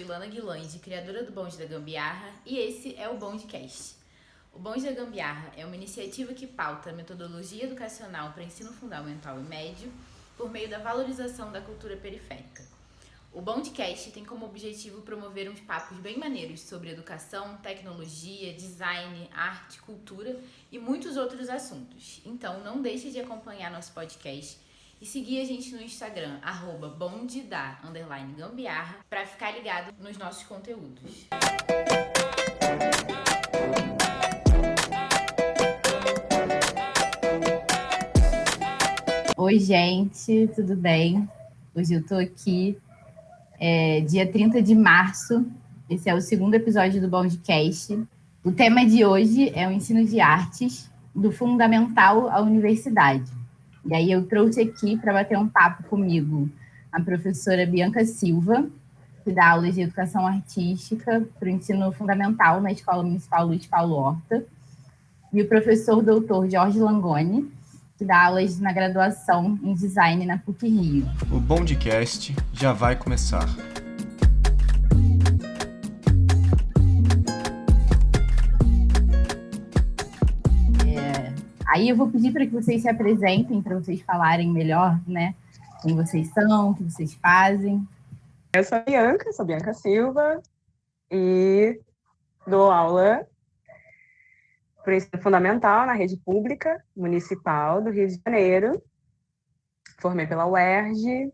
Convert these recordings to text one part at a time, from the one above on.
Ilana Guilange, criadora do Bonde da Gambiarra, e esse é o Bondecast. O Bonde da Gambiarra é uma iniciativa que pauta a metodologia educacional para ensino fundamental e médio por meio da valorização da cultura periférica. O Bondecast tem como objetivo promover uns papos bem maneiros sobre educação, tecnologia, design, arte, cultura e muitos outros assuntos. Então não deixe de acompanhar nosso podcast e seguir a gente no Instagram, @bondeda_gambiarra, para ficar ligado nos nossos conteúdos. Oi, gente, tudo bem? Hoje eu tô aqui, dia 30 de março. Esse é o segundo episódio do Bondecast. O tema de hoje é o ensino de artes, do fundamental à universidade. E aí eu trouxe aqui para bater um papo comigo a professora Bianca Silva, que dá aulas de educação artística para o ensino fundamental na Escola Municipal Luiz Paulo Horta, e o professor doutor Jorge Langoni, que dá aulas na graduação em design na PUC-Rio. O Bondecast já vai começar. Aí eu vou pedir para que vocês se apresentem, para vocês falarem melhor, né? Quem vocês são, o que vocês fazem. Eu sou a Bianca Silva, e dou aula para o ensino fundamental na rede pública municipal do Rio de Janeiro. Formei pela UERJ,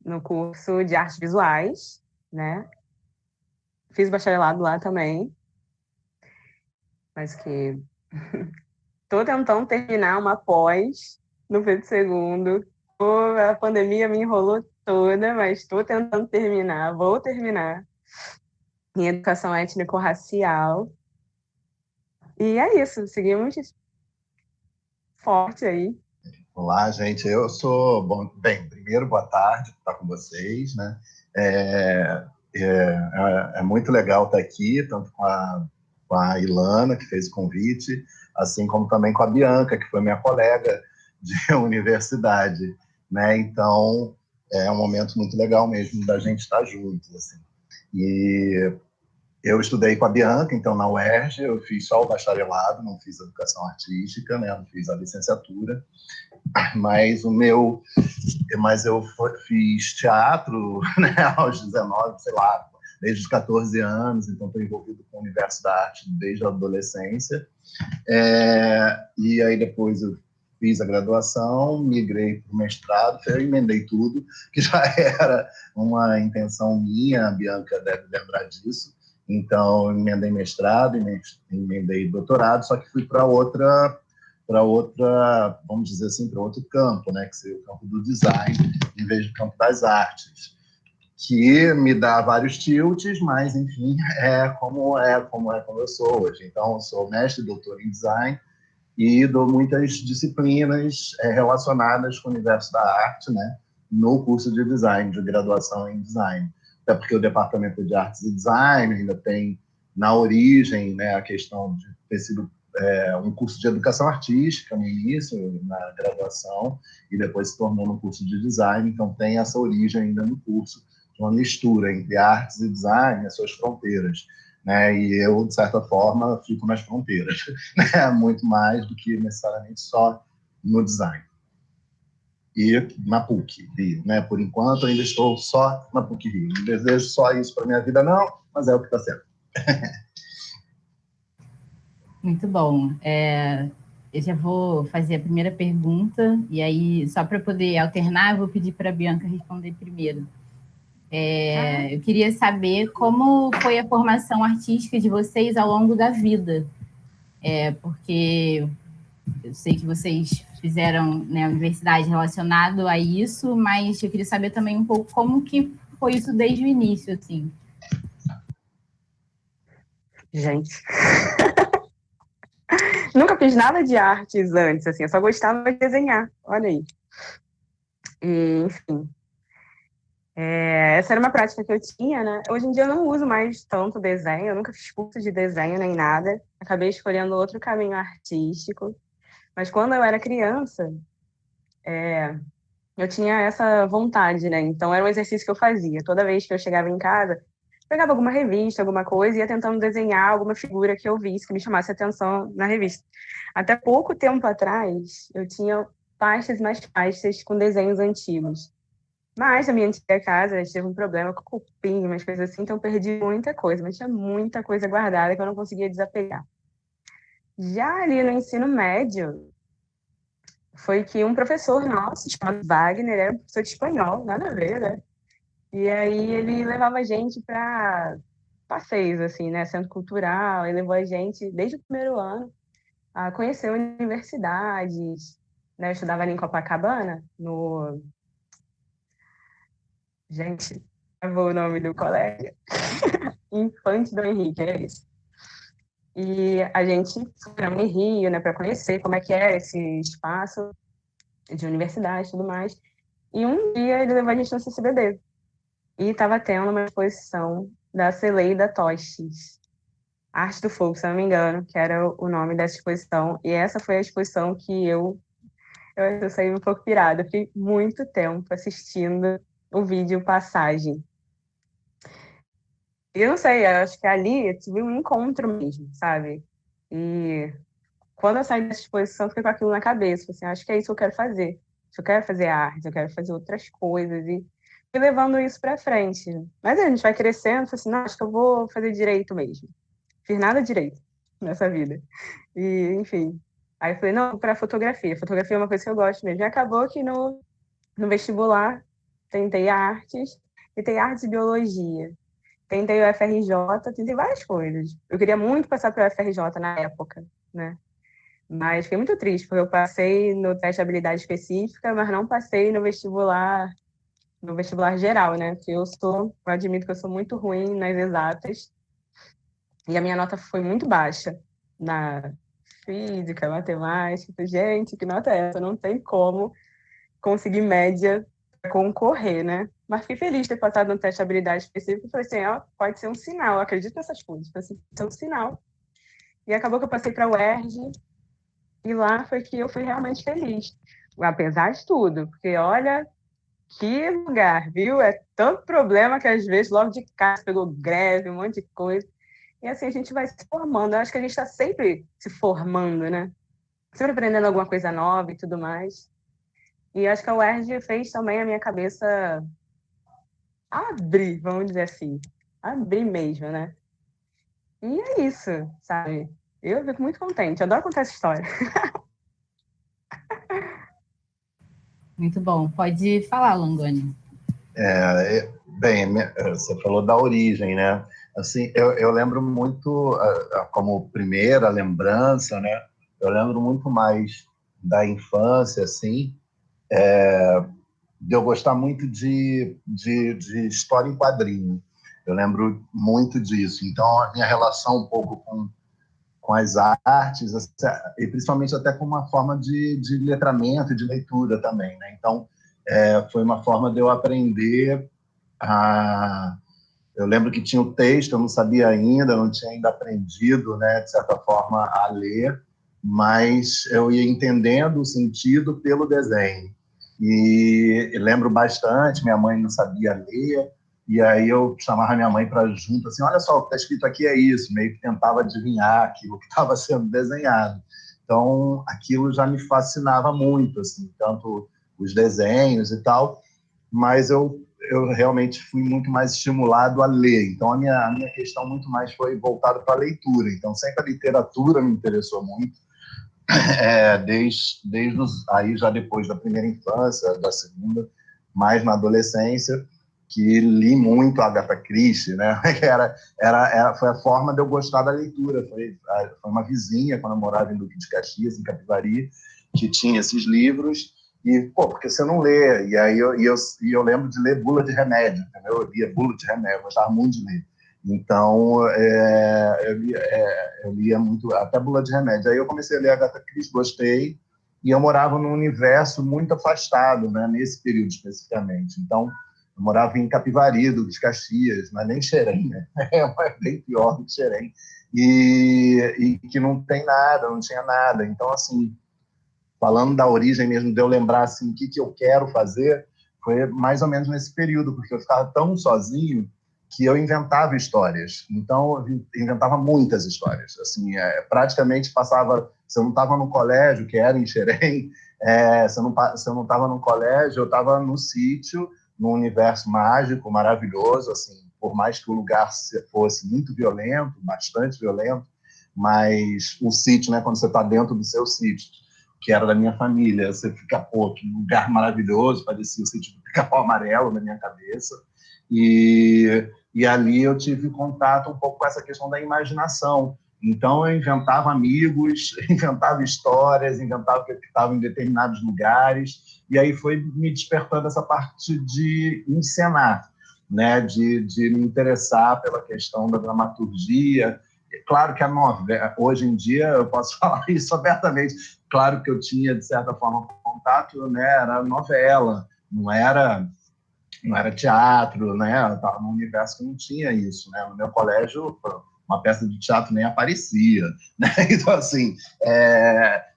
no curso de artes visuais, né? Fiz bacharelado lá também, mas que estou tentando terminar uma pós no Pedro II. A pandemia me enrolou toda, mas estou tentando terminar, vou terminar em educação étnico-racial. E é isso, seguimos forte aí. Olá, gente, eu sou... primeiro, boa tarde por estar com vocês, né? É muito legal estar aqui, tanto com a Ilana, que fez o convite, assim como também com a Bianca, que foi minha colega de universidade, né? Então, é um momento muito legal mesmo da gente estar juntos, assim. E eu estudei com a Bianca, então, na UERJ, eu fiz só o bacharelado, não fiz educação artística, né? Não fiz a licenciatura, mas eu fiz teatro, né? Aos 19, sei lá, desde os 14 anos, então estou envolvido com o universo da arte desde a adolescência. E aí depois eu fiz a graduação, migrei para o mestrado, eu emendei tudo, que já era uma intenção minha, a Bianca deve lembrar disso. Então, eu emendei mestrado, emendei doutorado, só que fui para outra, vamos dizer assim, para outro campo, né, que seria o campo do design, em vez do campo das artes, que me dá vários tilts, mas, enfim, é como eu sou hoje. Então, eu sou mestre e doutor em design e dou muitas disciplinas relacionadas com o universo da arte, né, no curso de design, de graduação em design. Até porque o departamento de artes e design ainda tem, na origem, né, a questão de ter sido um curso de educação artística no início, na graduação, e depois se tornou um curso de design, então tem essa origem ainda no curso, uma mistura entre artes e design, as suas fronteiras, né? E eu, de certa forma, fico nas fronteiras, né? Muito mais do que necessariamente só no design. E na PUC Rio, né? Por enquanto, ainda estou só na PUC Rio. Não desejo só isso para minha vida, não, mas é o que está certo. Muito bom. Eu já vou fazer a primeira pergunta, e aí, só para poder alternar, eu vou pedir para a Bianca responder primeiro. Eu queria saber como foi a formação artística de vocês ao longo da vida, porque eu sei que vocês fizeram, né, a universidade relacionado a isso, mas eu queria saber também um pouco como que foi isso desde o início, assim. Gente, nunca fiz nada de artes antes, assim, eu só gostava de desenhar, olha aí. E, enfim, essa era uma prática que eu tinha, né? Hoje em dia eu não uso mais tanto desenho, eu nunca fiz curso de desenho nem nada, acabei escolhendo outro caminho artístico, mas quando eu era criança, eu tinha essa vontade, né? Então era um exercício que eu fazia. Toda vez que eu chegava em casa, pegava alguma revista, alguma coisa, e ia tentando desenhar alguma figura que eu visse, que me chamasse a atenção na revista. Até pouco tempo atrás, eu tinha pastas e mais pastas com desenhos antigos. Mas a minha antiga casa, a gente teve um problema com cupim, umas coisas assim, então eu perdi muita coisa, mas tinha muita coisa guardada que eu não conseguia desapegar. Já ali no ensino médio, foi que um professor nosso, chamado Wagner, era um professor de espanhol, nada a ver, né? E aí ele levava a gente para passeios, assim, né? Centro cultural, ele levou a gente, desde o primeiro ano, a conhecer universidades, né? Eu estudava ali em Copacabana, no... Gente, eu vou o nome do colégio. Infante do Henrique, é isso. E a gente foi para o Rio, né, para conhecer como é que é esse espaço de universidade e tudo mais. E um dia ele levou a gente no CCBB. E estava tendo uma exposição da Celeida Tostes, Arte do Fogo, se não me engano, que era o nome dessa exposição. E essa foi a exposição que eu saí um pouco pirada. Eu fiquei muito tempo assistindo o vídeo Passagem. E eu não sei, eu acho que ali eu tive um encontro mesmo, sabe? E quando eu saí dessa exposição, eu fiquei com aquilo na cabeça. Assim, acho que é isso que eu quero fazer. Eu quero fazer arte, eu quero fazer outras coisas. E fui levando isso para frente. Mas a gente vai crescendo, falei assim, não, acho que eu vou fazer direito mesmo. Fiz nada direito nessa vida. E, enfim. Aí eu falei, não, para fotografia. Fotografia é uma coisa que eu gosto mesmo. E acabou que no vestibular tentei artes e biologia. Tentei o FRJ, tentei várias coisas. Eu queria muito passar para o FRJ na época, né? Mas fiquei muito triste, porque eu passei no teste de habilidade específica, mas não passei no vestibular geral, né? Porque eu admito que eu sou muito ruim nas exatas, e a minha nota foi muito baixa na física, matemática. Gente, que nota é essa? Não tem como conseguir média para concorrer, né? Mas fiquei feliz de ter passado no teste de habilidade específica, e falei assim, ó, pode ser um sinal, eu acredito nessas coisas, pode ser um sinal. E acabou que eu passei para a UERJ, e lá foi que eu fui realmente feliz. Apesar de tudo, porque olha que lugar, viu? É tanto problema que às vezes logo de cara pegou greve, um monte de coisa. E assim a gente vai se formando. Eu acho que a gente está sempre se formando, né? Sempre aprendendo alguma coisa nova e tudo mais. E acho que a UERJ fez também a minha cabeça abrir, vamos dizer assim. Abrir mesmo, né? E é isso, sabe? Eu fico muito contente. Eu adoro contar essa história. Muito bom. Pode falar, Langoni. Bem, você falou da origem, né? Assim, eu lembro muito, como primeira lembrança, né? Eu lembro muito mais da infância, assim, de eu gostar muito de história em quadrinho. Eu lembro muito disso. Então, a minha relação um pouco com as artes, e principalmente até com uma forma de letramento, de leitura também, né? Então, foi uma forma de eu aprender a... Eu lembro que tinha o texto, eu não sabia ainda, não tinha ainda aprendido, né, de certa forma, a ler, mas eu ia entendendo o sentido pelo desenho. E lembro bastante, minha mãe não sabia ler, e aí eu chamava minha mãe para junto, assim, olha só, o que está escrito aqui é isso, meio que tentava adivinhar aquilo que estava sendo desenhado. Então, aquilo já me fascinava muito, assim, tanto os desenhos e tal, mas eu realmente fui muito mais estimulado a ler. Então, a minha questão muito mais foi voltada para a leitura. Então, sempre a literatura me interessou muito, aí já depois da primeira infância, da segunda, mais na adolescência, que li muito Agatha Christie, né? Foi a forma de eu gostar da leitura. Foi uma vizinha, quando eu morava em Duque de Caxias, em Capivari, que tinha esses livros. E, pô, porque você não lê? E aí eu lembro de ler bula de remédio, entendeu? Eu lia bula de remédio, eu gostava muito de ler. Então, eu lia muito, até bula de remédio. Aí eu comecei a ler Agatha Christie, gostei, e eu morava num universo muito afastado, né, nesse período especificamente. Então, eu morava em Capivari, Duque de Caxias, mas nem Xerém, né? É bem pior do que Xerém. E que não tem nada, não tinha nada. Então, assim, falando da origem mesmo, de eu lembrar assim, o que eu quero fazer, foi mais ou menos nesse período, porque eu ficava tão sozinho que eu inventava histórias. Então, eu inventava muitas histórias. Assim, praticamente passava... Se eu não estava no colégio, que era em Xerém, se eu não estava no colégio, eu estava no sítio, num universo mágico, maravilhoso, assim, por mais que o lugar fosse muito violento, bastante violento, mas o sítio, né, quando você está dentro do seu sítio, que era da minha família, você fica, pô, que lugar maravilhoso, parecia o sítio do Pica-Pau Amarelo na minha cabeça, e ali eu tive contato um pouco com essa questão da imaginação. Então, eu inventava amigos, inventava histórias, inventava que estava em determinados lugares, e aí foi me despertando essa parte de encenar, né? De me interessar pela questão da dramaturgia. Claro que a novela, hoje em dia, eu posso falar isso abertamente, claro que eu tinha, de certa forma, contato, né? Era novela, não era teatro, né? Eu estava num universo que não tinha isso, né? No meu colégio, uma peça de teatro nem aparecia, né? Então, assim,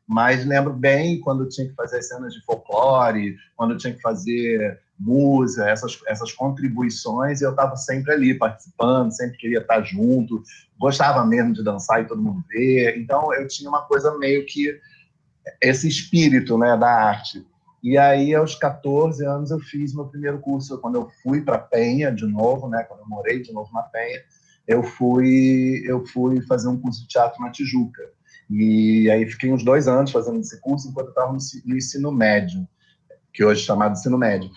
mas lembro bem quando tinha que fazer cenas de folclore, quando tinha que fazer música, essas contribuições, e eu estava sempre ali participando, sempre queria estar junto, gostava mesmo de dançar e todo mundo ver, então eu tinha uma coisa meio que esse espírito, né, da arte. E aí, aos 14 anos, eu fiz meu primeiro curso, quando eu fui para Penha de novo, né, quando eu morei de novo na Penha, eu fui fazer um curso de teatro na Tijuca. E aí fiquei uns 2 anos fazendo esse curso, enquanto eu estava no ensino médio, que hoje é chamado ensino médio.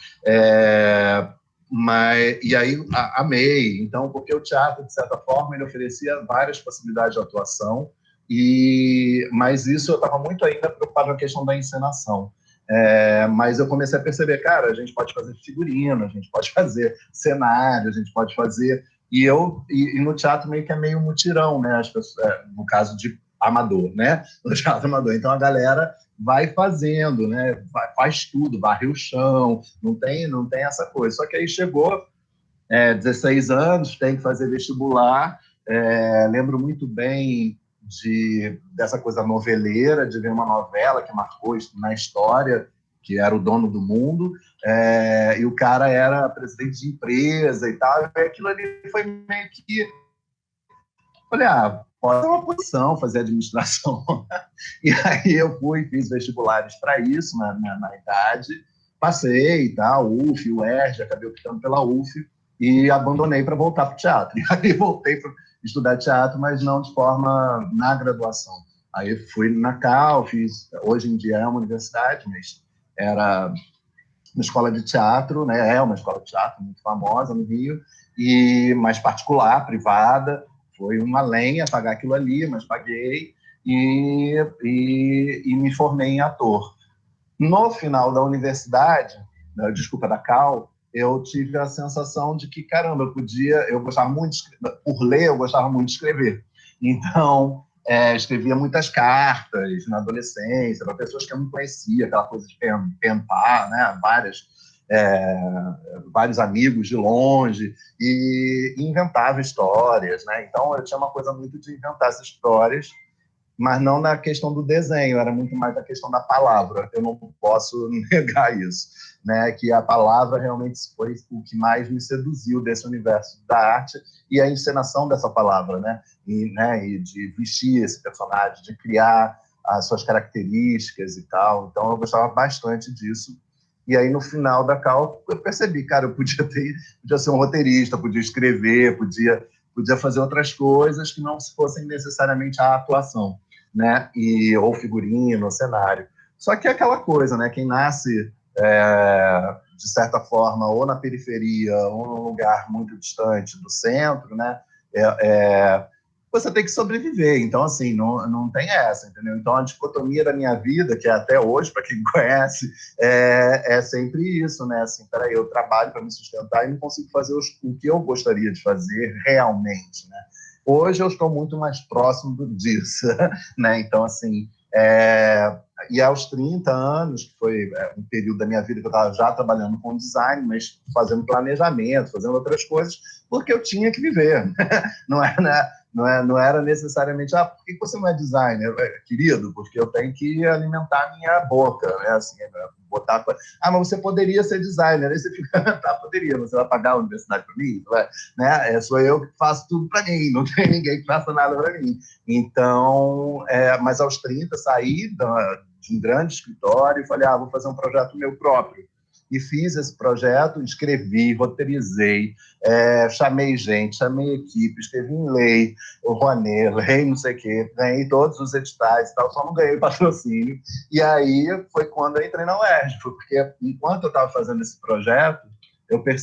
E aí amei, então, porque o teatro, de certa forma, ele oferecia várias possibilidades de atuação, mas isso eu estava muito ainda preocupado com a questão da encenação. Mas eu comecei a perceber, cara, a gente pode fazer figurino, a gente pode fazer cenário, a gente pode fazer... E no teatro meio que é meio mutirão, né? As pessoas, no caso de amador, né? No teatro amador. Então a galera vai fazendo, né? Faz tudo, varre o chão, não tem essa coisa. Só que aí chegou 16 anos, tem que fazer vestibular. Lembro muito bem dessa coisa noveleira, de ver uma novela que marcou isso na história, que era O Dono do Mundo, e o cara era presidente de empresa e tal, e aquilo ali foi meio que... Falei, pode ser uma posição, fazer administração. E aí eu fiz vestibulares para isso na idade, passei e tal, UF, UERJ, acabei optando pela UF, e abandonei para voltar para o teatro. E aí voltei para estudar teatro, mas não de forma na graduação. Aí fui na Cal, hoje em dia é uma universidade, mas era uma escola de teatro, né? É uma escola de teatro muito famosa no Rio, mais particular, privada. Foi uma lenha pagar aquilo ali, mas paguei e me formei em ator. No final da universidade, da Cal, eu tive a sensação de que, caramba, eu gostava muito por ler, eu gostava muito de escrever. Então, escrevia muitas cartas na adolescência para pessoas que eu não conhecia, aquela coisa de penpar, né? Vários amigos de longe, e inventava histórias, né? Então, eu tinha uma coisa muito de inventar essas histórias, mas não na questão do desenho, era muito mais na questão da palavra. Eu não posso negar isso, né? Que a palavra realmente foi o que mais me seduziu desse universo da arte e a encenação dessa palavra, né? E de vestir esse personagem, de criar as suas características e tal. Então, eu gostava bastante disso. E aí, no final da Cal, eu percebi, cara, eu podia ser um roteirista, podia escrever, podia fazer outras coisas que não fossem necessariamente a atuação, né? Ou figurino, ou cenário. Só que é aquela coisa, né? Quem nasce, de certa forma, ou na periferia, ou num lugar muito distante do centro, né? Você tem que sobreviver. Então, assim, não tem essa, entendeu? Então, a dicotomia da minha vida, que é até hoje, para quem me conhece, é sempre isso, né? Assim, peraí, eu trabalho para me sustentar e não consigo fazer o que eu gostaria de fazer realmente, né? Hoje eu estou muito mais próximo disso, né? Então, assim, e aos 30 anos, que foi um período da minha vida que eu estava já trabalhando com design, mas fazendo planejamento, fazendo outras coisas, porque eu tinha que viver. Não era necessariamente, por que você não é designer? Querido, porque eu tenho que alimentar a minha boca, né? Assim, botar... mas você poderia ser designer. Aí você fica, tá, poderia, você vai pagar a universidade para mim? Né? Sou eu que faço tudo para mim, não tem ninguém que faça nada para mim. Então, mas aos 30, saí de um grande escritório e falei, vou fazer um projeto meu próprio. E fiz esse projeto, escrevi, roteirizei, chamei gente, chamei equipe, escrevi em lei, o Rouanet, lei não sei o quê, ganhei todos os editais e tal, só não ganhei patrocínio. E aí foi quando eu entrei na UERJ, porque enquanto eu estava fazendo esse projeto, que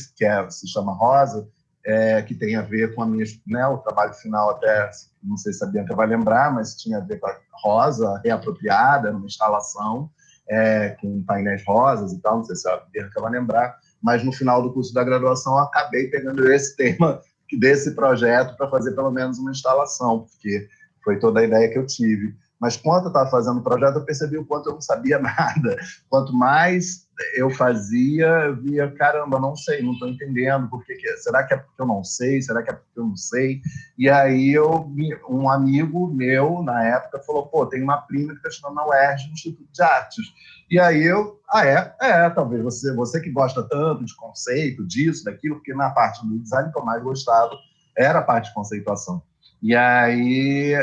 se chama Rosa, que tem a ver com a minha, né, o trabalho final até, não sei se a Bianca vai lembrar, mas tinha a ver com a Rosa reapropriada, numa instalação, com painéis rosas e tal, não sei se a Bianca vai lembrar, mas no final do curso da graduação eu acabei pegando esse tema desse projeto para fazer pelo menos uma instalação, porque foi toda a ideia que eu tive. Mas quando eu estava fazendo o projeto, eu percebi o quanto eu não sabia nada. Quanto mais eu fazia, eu via, caramba, não sei, não estou entendendo. Será que é porque eu não sei? Será que é porque eu não sei? E aí um amigo meu, na época, falou, tem uma prima que está estudando na UERJ, no Instituto de Artes. E aí eu, talvez você que gosta tanto de conceito, disso, daquilo, porque na parte do design que eu mais gostava era a parte de conceituação. E aí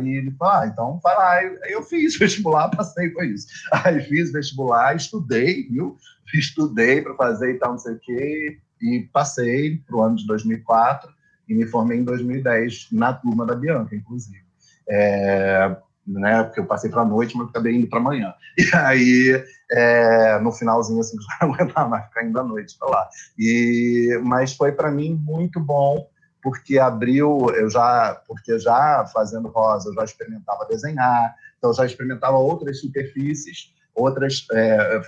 ele falou, então vai lá. Aí eu fiz vestibular, passei com isso. Aí fiz vestibular, estudei, viu? Estudei para fazer e tal, não sei o quê, e passei para o ano de 2004 e me formei em 2010, na turma da Bianca, inclusive. Né, porque eu passei para a noite, mas acabei indo para amanhã. E aí, no finalzinho, assim, já não aguentava mais ficar indo à noite para lá. Mas foi para mim muito bom, porque porque já fazendo Rosa, eu já experimentava desenhar, então eu já experimentava outras superfícies,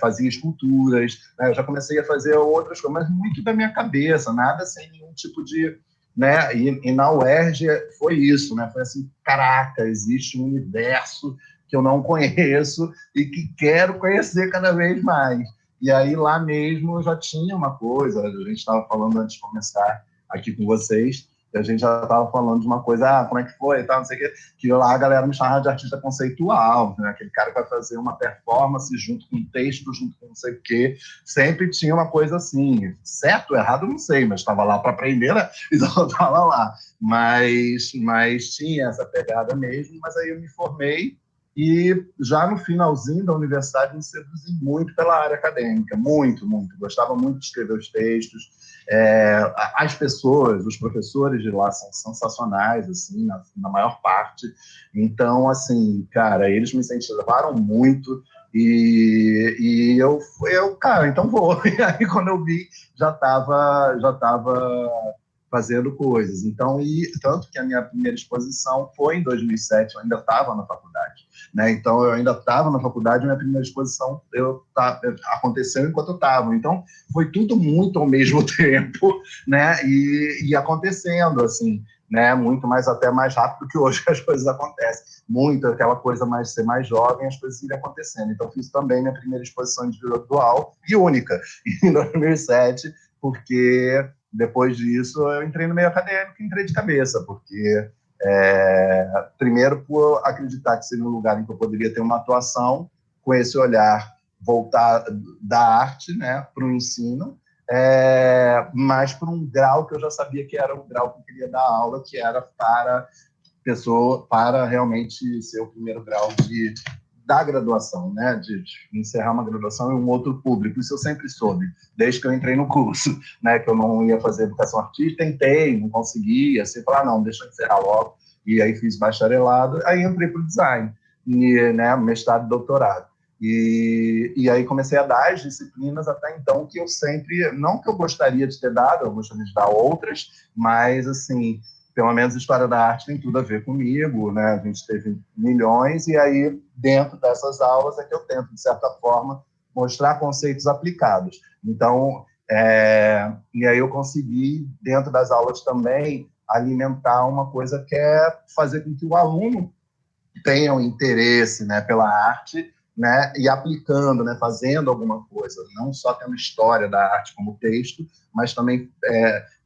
fazia esculturas, né? Eu já comecei a fazer outras coisas, mas muito da minha cabeça, nada sem nenhum tipo de... Né? E na UERJ foi isso, né? Foi assim, caraca, existe um universo que eu não conheço e que quero conhecer cada vez mais. E aí lá mesmo eu já tinha uma coisa, a gente estava falando antes de começar aqui com vocês, e a gente já estava falando de uma coisa, como é que foi e tal, não sei o quê, que lá a galera me chamava de artista conceitual, né? Aquele cara que vai fazer uma performance junto com um texto, junto com não sei o quê, sempre tinha uma coisa assim, certo ou errado, não sei, mas estava lá para aprender, né? Então eu estava lá, mas tinha essa pegada mesmo, mas aí eu me formei e já no finalzinho da universidade me seduzi muito pela área acadêmica, muito, muito. Gostava muito de escrever os textos. As pessoas, os professores de lá são sensacionais, assim, na maior parte. Então, assim, cara, eles me incentivaram muito e eu, cara, então vou. E aí, quando eu vi, já estava fazendo coisas. Então, tanto que a minha primeira exposição foi em 2007, eu ainda estava na faculdade, né? Então, eu ainda estava na faculdade, minha primeira exposição aconteceu enquanto eu estava. Então, foi tudo muito ao mesmo tempo, né? E acontecendo, assim, né? Muito mais, até mais rápido que hoje as coisas acontecem. Muito aquela coisa mais ser mais jovem, as coisas irem acontecendo. Então, fiz também minha primeira exposição individual e única, em 2007, porque depois disso eu entrei no meio acadêmico e entrei de cabeça, porque primeiro por acreditar que seria um lugar em que eu poderia ter uma atuação com esse olhar voltar da arte, né, para o ensino, mas por um grau que eu já sabia que era o grau que eu queria dar aula, que era para realmente ser o primeiro grau da graduação, né, de encerrar uma graduação em um outro público. Isso eu sempre soube, desde que eu entrei no curso, né, que eu não ia fazer educação artística, tentei, não conseguia, assim, falar, não, deixa eu encerrar logo, e aí fiz bacharelado, aí entrei para o design, né, mestrado e doutorado. E aí comecei a dar as disciplinas até então que eu sempre, não que eu gostaria de ter dado, eu gostaria de dar outras, mas, assim, pelo menos História da Arte tem tudo a ver comigo, né? A gente teve milhões, e aí, dentro dessas aulas, é que eu tento, de certa forma, mostrar conceitos aplicados. Então, e aí eu consegui, dentro das aulas também, alimentar uma coisa que é fazer com que o aluno tenha um interesse, né, pela arte, né, e aplicando, né, fazendo alguma coisa, não só tendo história da arte como texto, mas também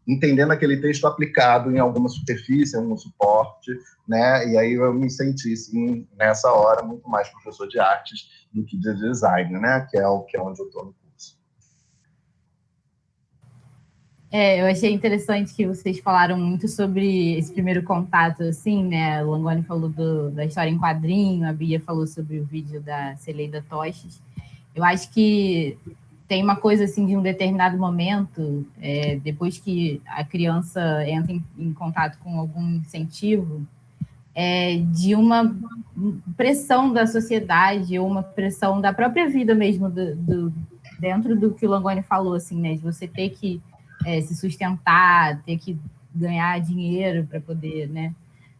entendendo aquele texto aplicado em alguma superfície, em algum suporte, né? E aí eu me senti, sim, nessa hora, muito mais professor de artes do que de design, né? Que é onde eu estou no curso. Eu achei interessante que vocês falaram muito sobre esse primeiro contato, assim, né? O Langoni falou da história em quadrinho, a Bia falou sobre o vídeo da Celeida Toches. Eu acho que tem uma coisa, assim, de um determinado momento, depois que a criança entra em contato com algum incentivo, de uma pressão da sociedade, ou uma pressão da própria vida mesmo, dentro do que o Langoni falou, assim, né? De você ter que se sustentar, ter que ganhar dinheiro para poder, né,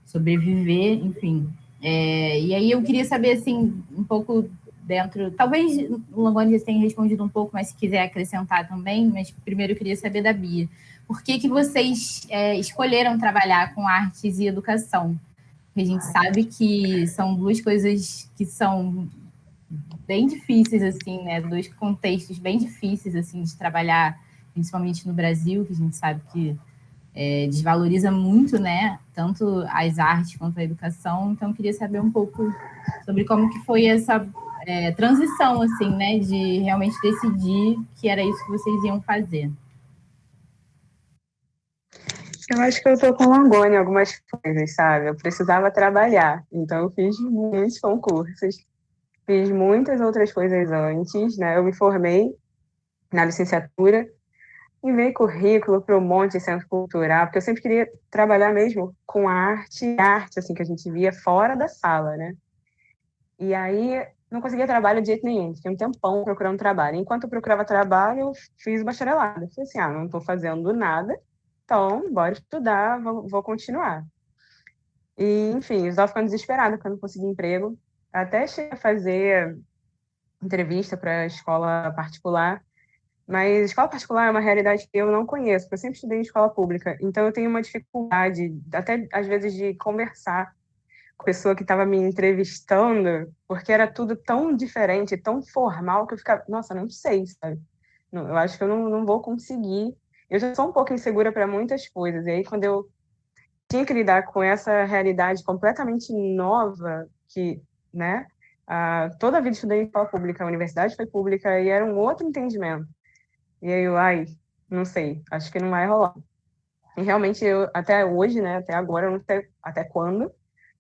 sobreviver, enfim. E aí eu queria saber, assim, um pouco dentro... Talvez o Langoni já tenha respondido um pouco, mas se quiser acrescentar também, mas primeiro eu queria saber da Bia. Por que vocês escolheram trabalhar com artes e educação? Porque a gente sabe que são duas coisas que são bem difíceis, assim, né? Dois contextos bem difíceis, assim, de trabalhar, principalmente no Brasil, que a gente sabe que desvaloriza muito, né? Tanto as artes quanto a educação. Então, eu queria saber um pouco sobre como que foi essa transição, assim, né? De realmente decidir que era isso que vocês iam fazer. Eu acho que eu tô com Langoni em algumas coisas, sabe? Eu precisava trabalhar, então eu fiz muitos concursos, fiz muitas outras coisas antes, né? Eu me formei na licenciatura, enviei currículo para um monte de centro cultural, porque eu sempre queria trabalhar mesmo com arte, assim, que a gente via fora da sala, né? E aí não conseguia trabalho de jeito nenhum, fiquei um tempão procurando trabalho. Enquanto eu procurava trabalho, eu fiz o bacharelado. Falei assim, não estou fazendo nada, então bora estudar, vou continuar. E, enfim, eu estava ficando desesperada porque eu não conseguia emprego. Até cheguei a fazer entrevista para escola particular, mas escola particular é uma realidade que eu não conheço, porque eu sempre estudei em escola pública, então eu tenho uma dificuldade, até às vezes, de conversar com a pessoa que estava me entrevistando, porque era tudo tão diferente, tão formal, que eu ficava, nossa, não sei, sabe? Eu acho que eu não vou conseguir. Eu já sou um pouco insegura para muitas coisas, e aí quando eu tinha que lidar com essa realidade completamente nova, que, né, toda a vida estudei em escola pública, a universidade foi pública, e era um outro entendimento. E aí não sei, acho que não vai rolar. E realmente eu, até hoje, né, até agora, eu não sei até quando,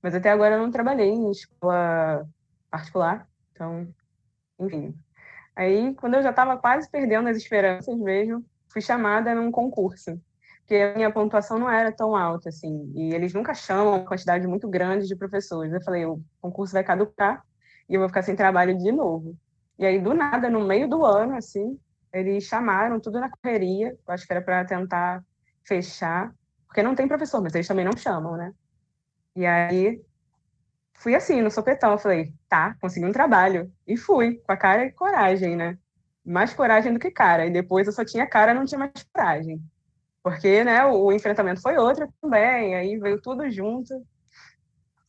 mas até agora eu não trabalhei em escola particular, então, enfim. Aí, quando eu já estava quase perdendo as esperanças mesmo, fui chamada num concurso, porque a minha pontuação não era tão alta, assim, e eles nunca chamam uma quantidade muito grande de professores. Eu falei, o concurso vai caducar e eu vou ficar sem trabalho de novo. E aí, do nada, no meio do ano, assim, eles chamaram tudo na correria, eu acho que era para tentar fechar, porque não tem professor, mas eles também não chamam, né? E aí, fui assim, no sopetão, eu falei, tá, consegui um trabalho. E fui, com a cara e coragem, né? Mais coragem do que cara. E depois eu só tinha cara, não tinha mais coragem. Porque, né, o enfrentamento foi outro também, aí veio tudo junto.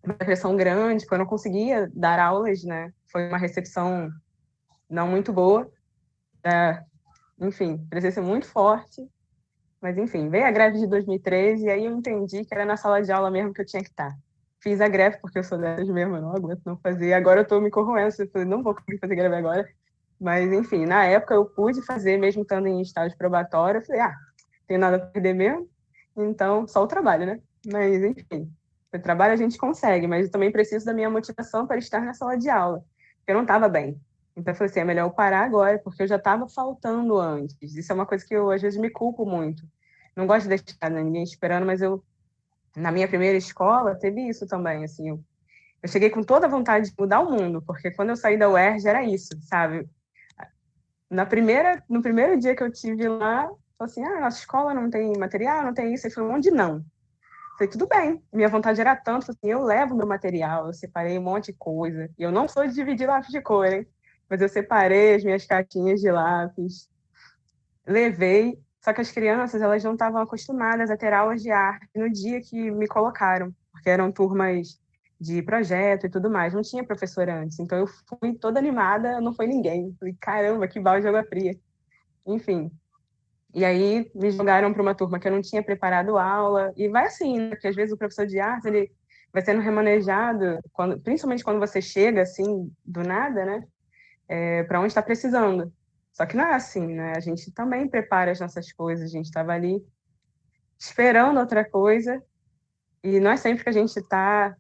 Uma pressão grande, porque eu não conseguia dar aulas, né? Foi uma recepção não muito boa. Enfim, precisei ser muito forte. Mas, enfim, veio a greve de 2013 e aí eu entendi que era na sala de aula mesmo que eu tinha que estar. Fiz a greve porque eu sou dessas mesmo, eu não aguento não fazer. Agora eu tô me corroendo, eu falei, não vou conseguir fazer greve agora. Mas, enfim, na época eu pude fazer, mesmo estando em estágio probatório. Eu falei, tenho nada a perder mesmo, então só o trabalho, né? Mas, enfim, o trabalho a gente consegue, mas eu também preciso da minha motivação para estar na sala de aula, porque eu não estava bem. Então, eu falei assim, é melhor eu parar agora, porque eu já estava faltando antes. Isso é uma coisa que eu, às vezes, me culpo muito. Não gosto de deixar ninguém esperando, mas na minha primeira escola, teve isso também, assim. Eu cheguei com toda a vontade de mudar o mundo, porque quando eu saí da UERJ era isso, sabe? No primeiro dia que eu tive lá, falei assim, nossa escola não tem material, não tem isso. Aí foi um monte de não. Falei, tudo bem. Minha vontade era tanto, assim, eu levo meu material, eu separei um monte de coisa. E eu não sou de dividir lápis de cor, hein? Mas eu separei as minhas caixinhas de lápis, levei. Só que as crianças, elas não estavam acostumadas a ter aulas de arte no dia que me colocaram, porque eram turmas de projeto e tudo mais. Não tinha professor antes. Então eu fui toda animada, não foi ninguém. Falei, caramba, que balde de água fria. Enfim, E aí me jogaram para uma turma que eu não tinha preparado aula, e vai assim, né? Porque às vezes o professor de arte, ele vai sendo remanejado, principalmente quando você chega assim, do nada, né? Para onde está precisando. Só que não é assim, né? A gente também prepara as nossas coisas, a gente estava ali esperando outra coisa, e não é sempre que a gente está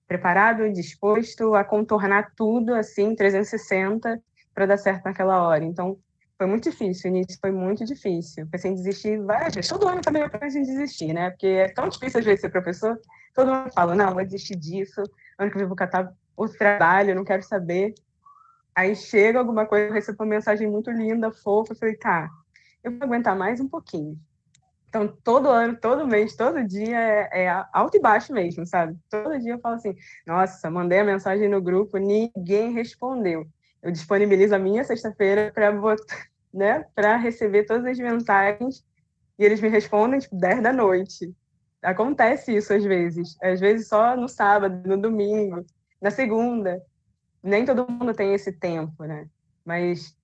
preparado, disposto a contornar tudo assim, 360, para dar certo naquela hora. Então, foi muito difícil, o início foi muito difícil. Pensei em desistir várias vezes. Todo ano também eu penso em desistir, né? Porque é tão difícil às vezes ser professor. Todo mundo fala, não, vou desistir disso, ano que vem vou catar outro trabalho, não quero saber. Aí chega alguma coisa, eu recebo uma mensagem muito linda, fofa, eu falei, tá, eu vou aguentar mais um pouquinho. Então, todo ano, todo mês, todo dia é alto e baixo mesmo, sabe? Todo dia eu falo assim, nossa, mandei a mensagem no grupo, ninguém respondeu. Eu disponibilizo a minha sexta-feira para né, para receber todas as mensagens e eles me respondem tipo 10 da noite. Acontece isso às vezes só no sábado, no domingo, na segunda. Nem todo mundo tem esse tempo, né? Mas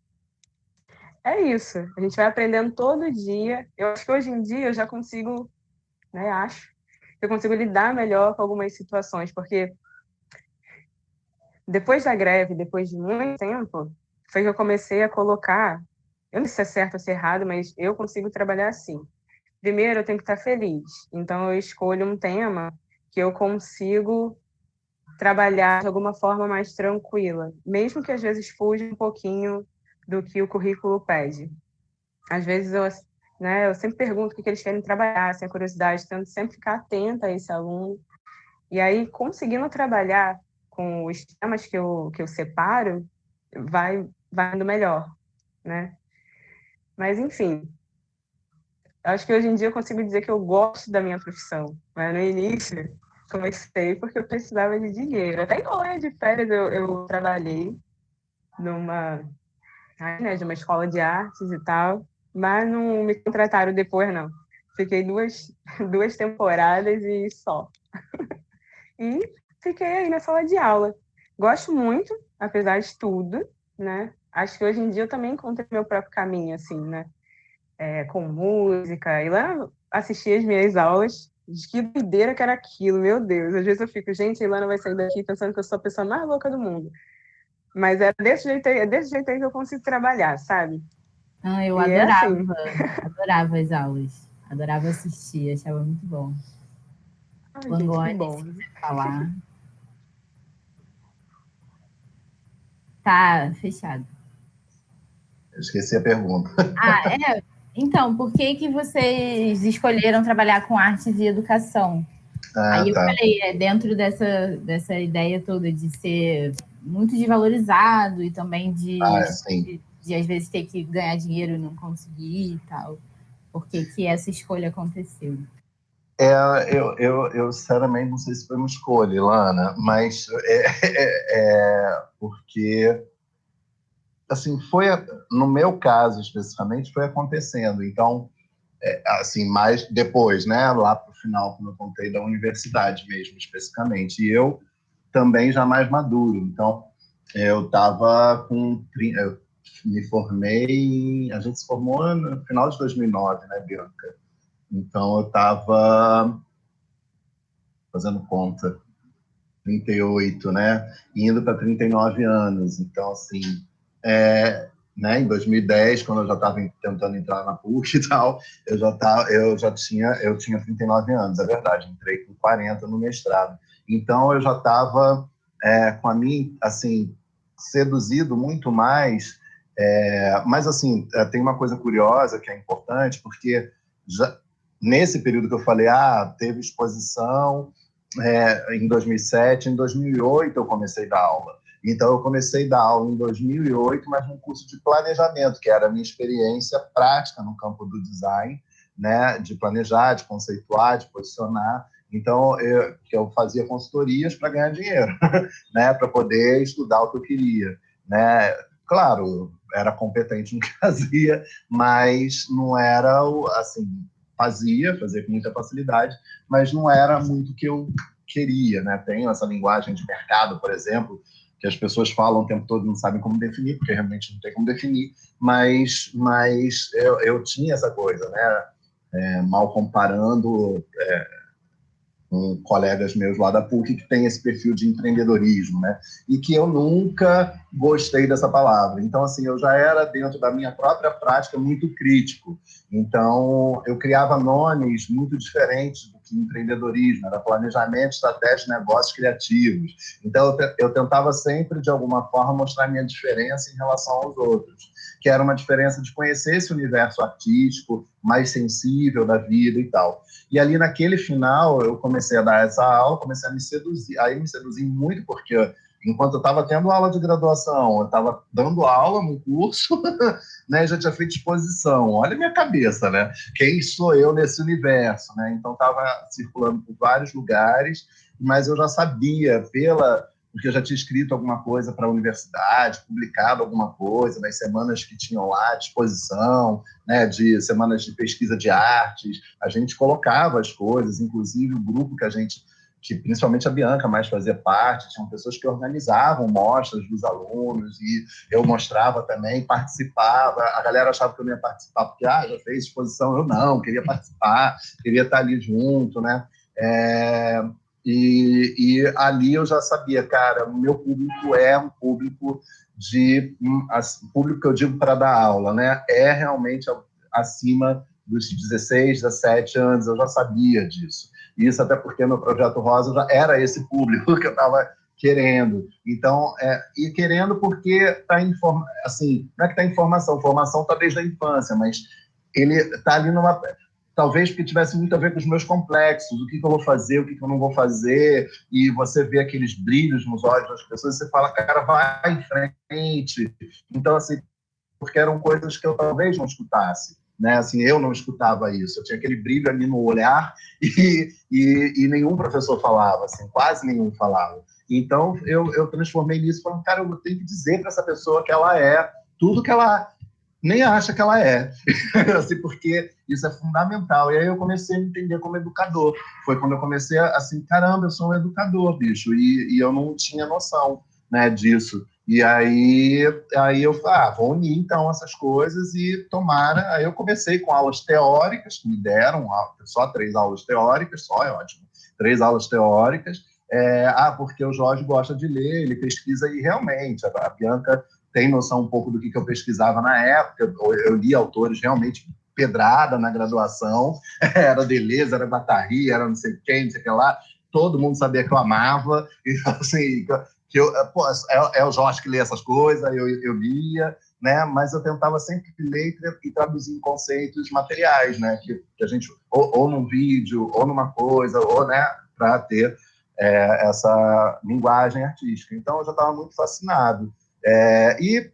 é isso. A gente vai aprendendo todo dia. Eu acho que hoje em dia eu já consigo, né? Acho que eu consigo lidar melhor com algumas situações, porque depois da greve, depois de muito tempo, foi que eu comecei a colocar. Eu não sei se é certo ou se é errado, mas eu consigo trabalhar assim. Primeiro, eu tenho que estar feliz. Então, eu escolho um tema que eu consigo trabalhar de alguma forma mais tranquila, mesmo que às vezes fuja um pouquinho do que o currículo pede. Às vezes eu sempre pergunto o que eles querem trabalhar, sem curiosidade, tento sempre ficar atenta a esse aluno. E aí, conseguindo trabalhar com os temas que eu separo, vai indo melhor, né? Mas, enfim, acho que hoje em dia eu consigo dizer que eu gosto da minha profissão. Mas no início, comecei porque eu precisava de dinheiro. Até em colônia de férias eu trabalhei de uma escola de artes e tal, mas não me contrataram depois, não. Fiquei duas temporadas e só. E fiquei aí na sala de aula. Gosto muito, apesar de tudo, né? Acho que hoje em dia eu também encontrei meu próprio caminho, assim, né? Com música. E lá assisti as minhas aulas. De que doideira que era aquilo, meu Deus. Às vezes eu fico, gente, a Ilana vai sair daqui pensando que eu sou a pessoa mais louca do mundo. Mas é desse jeito aí que eu consigo trabalhar, sabe? Ah, eu E é assim. adorava as aulas, adorava assistir, achava muito bom. Ai, gente, que Langoni, bom. se quiser falar. Tá fechado. Eu esqueci a pergunta. Então, por que que vocês escolheram trabalhar com artes e educação? Ah, Aí eu tá. falei, dentro dessa ideia toda de ser muito desvalorizado e também Sim. de às vezes ter que ganhar dinheiro e não conseguir e tal. Por que que essa escolha aconteceu? Eu sinceramente não sei se foi uma escolha, Ilana, mas porque, assim, no meu caso especificamente, foi acontecendo. Então, assim, mais depois, né, lá para o final, como eu contei, da universidade mesmo, especificamente. E eu também já mais maduro. Então, eu estava eu me formei, a gente se formou no final de 2009, né, Bianca? Então, eu estava fazendo conta, 38, né? Indo para 39 anos. Então, assim, né, em 2010, quando eu já estava tentando entrar na PUC e tal, eu tinha 39 anos, é verdade, entrei com 40 no mestrado. Então, eu já estava com a minha, assim, seduzido muito mais, mas, assim, tem uma coisa curiosa que é importante, porque nesse período que eu falei, teve exposição, em 2007, em 2008 eu comecei a dar aula. Então, eu comecei a dar aula em 2008, mas num curso de planejamento, que era a minha experiência prática no campo do design, né, de planejar, de conceituar, de posicionar. Então, eu fazia consultorias para ganhar dinheiro, né, para poder estudar o que eu queria. Né? Claro, era competente no que fazia, mas não era, assim, fazia com muita facilidade, mas não era muito o que eu queria, né? Tenho essa linguagem de mercado, por exemplo, que as pessoas falam o tempo todo e não sabem como definir, porque realmente não tem como definir, mas eu tinha essa coisa, né? Mal comparando, com colegas meus lá da PUC que tem esse perfil de empreendedorismo, né? E que eu nunca gostei dessa palavra. Então, assim, eu já era, dentro da minha própria prática, muito crítico. Então, eu criava nomes muito diferentes do que empreendedorismo, era planejamento, estratégia, negócios criativos. Então, eu tentava sempre, de alguma forma, mostrar minha diferença em relação aos outros, que era uma diferença de conhecer esse universo artístico, mais sensível da vida e tal. E ali, naquele final, eu comecei a dar essa aula, comecei a me seduzir. Aí me seduzi muito, porque enquanto eu estava tendo aula de graduação, eu estava dando aula no curso, né, já tinha feito exposição. Olha a minha cabeça, né? Quem sou eu nesse universo, né? Então, estava circulando por vários lugares, mas eu já sabia, porque eu já tinha escrito alguma coisa para a universidade, publicado alguma coisa nas semanas que tinham lá de exposição, né, de semanas de pesquisa de artes, a gente colocava as coisas, inclusive o grupo que principalmente a Bianca mais fazia parte, tinham pessoas que organizavam mostras dos alunos, e eu mostrava também, participava, a galera achava que eu não ia participar, porque já fez exposição, eu não, queria participar, queria estar ali junto, né? E ali eu já sabia, cara, o meu público é um público público que eu digo para dar aula, né? É realmente acima dos 16, 17 anos, eu já sabia disso. Isso até porque no Projeto Rosa já era esse público que eu estava querendo. Então, e querendo porque está assim, não é que está em formação está desde a infância, mas ele está ali talvez porque tivesse muito a ver com os meus complexos, o que eu vou fazer, o que eu não vou fazer, e você vê aqueles brilhos nos olhos das pessoas, e você fala, cara, vai em frente. Então, assim, porque eram coisas que eu talvez não escutasse, né? Assim, eu não escutava isso, eu tinha aquele brilho ali no olhar e nenhum professor falava, assim, quase nenhum falava. Então, eu transformei nisso, falando, cara, eu tenho que dizer para essa pessoa que ela é tudo que ela nem acha que ela é, assim, porque isso é fundamental. E aí eu comecei a me entender como educador. Foi quando eu comecei assim, caramba, eu sou um educador, bicho, e eu não tinha noção, né, disso. E aí eu falei, vou unir então essas coisas e tomara. Aí eu comecei com aulas teóricas que me deram, só 3 aulas teóricas, só é ótimo, 3 aulas teóricas. Porque o Jorge gosta de ler, ele pesquisa, e realmente a Bianca tem noção um pouco do que eu pesquisava na época. Eu li autores realmente pedrada na graduação, era Deleuze, era Guattari, era não sei quem, não sei o que lá, todo mundo sabia que eu amava, então, assim, é o Jorge que lê essas coisas, eu lia, né? Mas eu tentava sempre ler e traduzir em conceitos materiais, né? Que a gente, ou num vídeo, ou numa coisa, ou, né, para ter essa linguagem artística. Então, eu já estava muito fascinado. E